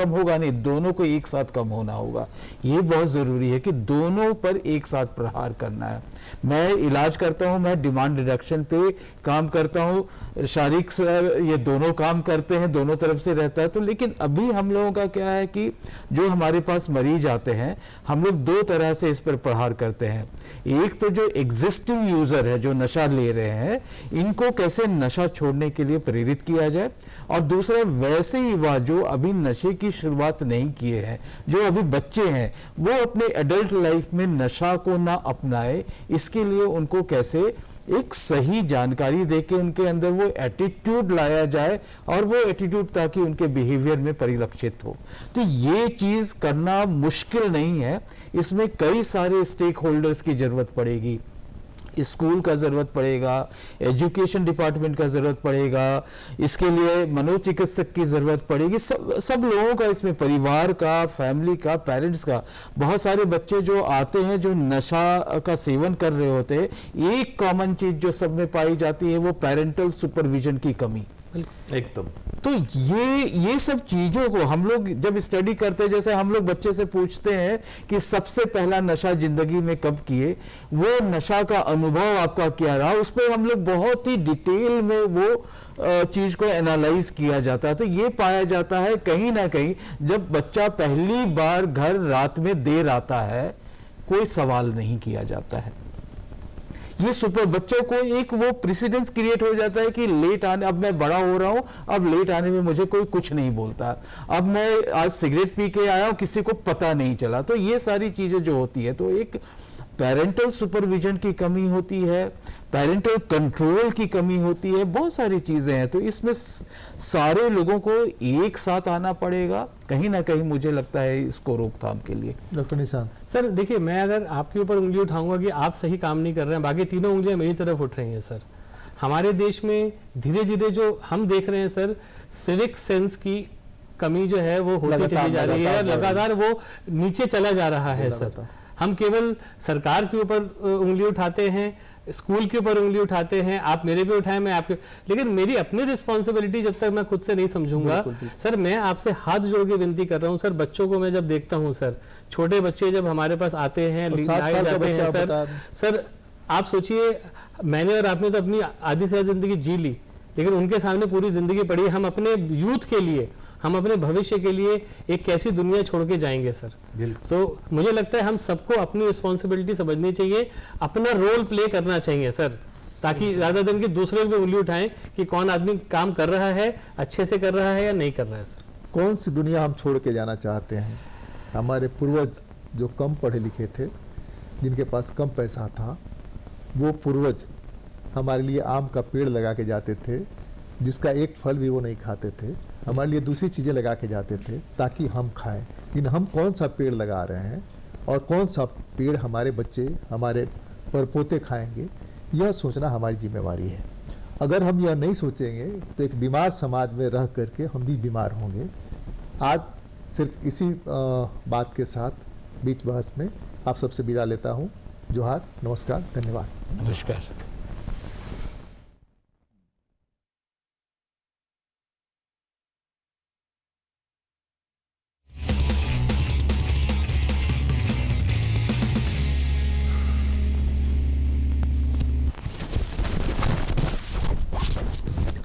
होगा नहीं, दोनों को एक साथ कम होना होगा। ये बहुत ज़रूरी है कि दोनों पर एक साथ प्रहार करना है। मैं इलाज करता हूँ, मैं डिमांड रिडक्शन पे काम करता हूँ, शारिक सर ये दोनों काम करते हैं, दोनों तरफ से रहता है। तो लेकिन अभी हम लोगों का क्या है कि जो हमारे पास मरीज आते हैं, हम लोग दो तरह से इस पर प्रहार करते हैं। एक तो जो एग्जिस्टिंग यूज़र है, जो नशा ले रहे हैं, इनको कैसे नशा छोड़ने के लिए प्रेरित किया जाए, और दूसरा वैसे युवा जो अभी नशे की शुरुआत नहीं किए हैं, जो अभी बच्चे हैं, वो अपने एडल्ट लाइफ में नशा को ना अपनाए, इसके लिए उनको कैसे एक सही जानकारी देके उनके अंदर वो एटीट्यूड लाया जाए, और वो एटीट्यूड ताकि उनके बिहेवियर में परिलक्षित हो। तो ये चीज़ करना मुश्किल नहीं है, इसमें कई सारे स्टेक होल्डर्स की जरूरत पड़ेगी। स्कूल का ज़रूरत पड़ेगा, एजुकेशन डिपार्टमेंट का ज़रूरत पड़ेगा, इसके लिए मनोचिकित्सक की ज़रूरत पड़ेगी, सब लोगों का, इसमें परिवार का, फैमिली का, पेरेंट्स का। बहुत सारे बच्चे जो आते हैं जो नशा का सेवन कर रहे होते हैं, एक कॉमन चीज़ जो सब में पाई जाती है वो पेरेंटल सुपरविजन की कमी। एकदम। तो ये सब चीजों को हम लोग जब स्टडी करते हैं, जैसे हम लोग बच्चे से पूछते हैं कि सबसे पहला नशा जिंदगी में कब किए, वो नशा का अनुभव आपका क्या रहा, उस पर हम लोग बहुत ही डिटेल में वो चीज को एनालाइज किया जाता है। तो ये पाया जाता है कहीं ना कहीं जब बच्चा पहली बार घर रात में देर आता है, कोई सवाल नहीं किया जाता है। ये सुपर बच्चों को एक वो प्रेसिडेंस क्रिएट हो जाता है कि लेट आने, अब मैं बड़ा हो रहा हूं, अब लेट आने में मुझे कोई कुछ नहीं बोलता, अब मैं आज सिगरेट पी के आया हूं, किसी को पता नहीं चला। तो ये सारी चीजें जो होती है, तो एक पेरेंटल सुपरविजन की कमी होती है, पेरेंटल कंट्रोल की कमी होती है, बहुत सारी चीज़ें हैं। तो इसमें सारे लोगों को एक साथ आना पड़ेगा कहीं ना कहीं, मुझे लगता है इसको रोकथाम के लिए। डॉक्टर निशांत सर देखिए, मैं अगर आपके ऊपर उंगली उठाऊंगा कि आप सही काम नहीं कर रहे हैं, बाकी तीनों उंगलियां मेरी तरफ उठ रही हैं सर। हमारे देश में धीरे धीरे जो हम देख रहे हैं सर, सिविक सेंस की कमी जो है वो होती चली जा रही है, लगातार वो नीचे चला जा रहा है सर। हम केवल सरकार के ऊपर उंगली उठाते हैं, स्कूल के ऊपर उंगली उठाते हैं, आप मेरे पे उठाएं, मैं आपके, लेकिन मेरी अपनी रिस्पॉन्सिबिलिटी जब तक मैं खुद से नहीं समझूंगा सर, मैं आपसे हाथ जोड़ के विनती कर रहा हूं सर। बच्चों को मैं जब देखता हूं सर, छोटे बच्चे जब हमारे पास आते हैं, लाए जाते हैं सर, आप सोचिए, मैंने और आपने तो अपनी आधी से ज्यादा जिंदगी जी ली, लेकिन उनके सामने पूरी जिंदगी पड़ी। हम अपने यूथ के लिए, हम अपने भविष्य के लिए एक कैसी दुनिया छोड़ के जाएंगे सर। सो मुझे लगता है हम सबको अपनी रिस्पॉन्सिबिलिटी समझनी चाहिए, अपना रोल प्ले करना चाहिए सर, ताकि ज्यादा दिन के दूसरे पे उंगली उठाएं कि कौन आदमी काम कर रहा है, अच्छे से कर रहा है या नहीं कर रहा है सर। कौन सी दुनिया हम छोड़ के जाना चाहते हैं? हमारे पूर्वज जो कम पढ़े लिखे थे, जिनके पास कम पैसा था, वो पूर्वज हमारे लिए आम का पेड़ लगा के जाते थे, जिसका एक फल भी वो नहीं खाते थे, हमारे लिए दूसरी चीज़ें लगा के जाते थे ताकि हम खाएं। लेकिन हम कौन सा पेड़ लगा रहे हैं और कौन सा पेड़ हमारे बच्चे, हमारे परपोते खाएंगे, यह सोचना हमारी जिम्मेवारी है। अगर हम यह नहीं सोचेंगे तो एक बीमार समाज में रह करके हम भी बीमार होंगे। आज सिर्फ इसी बात के साथ बीच बहस में आप सबसे विदा लेता हूँ। जोहार, नमस्कार, धन्यवाद। नमस्कार।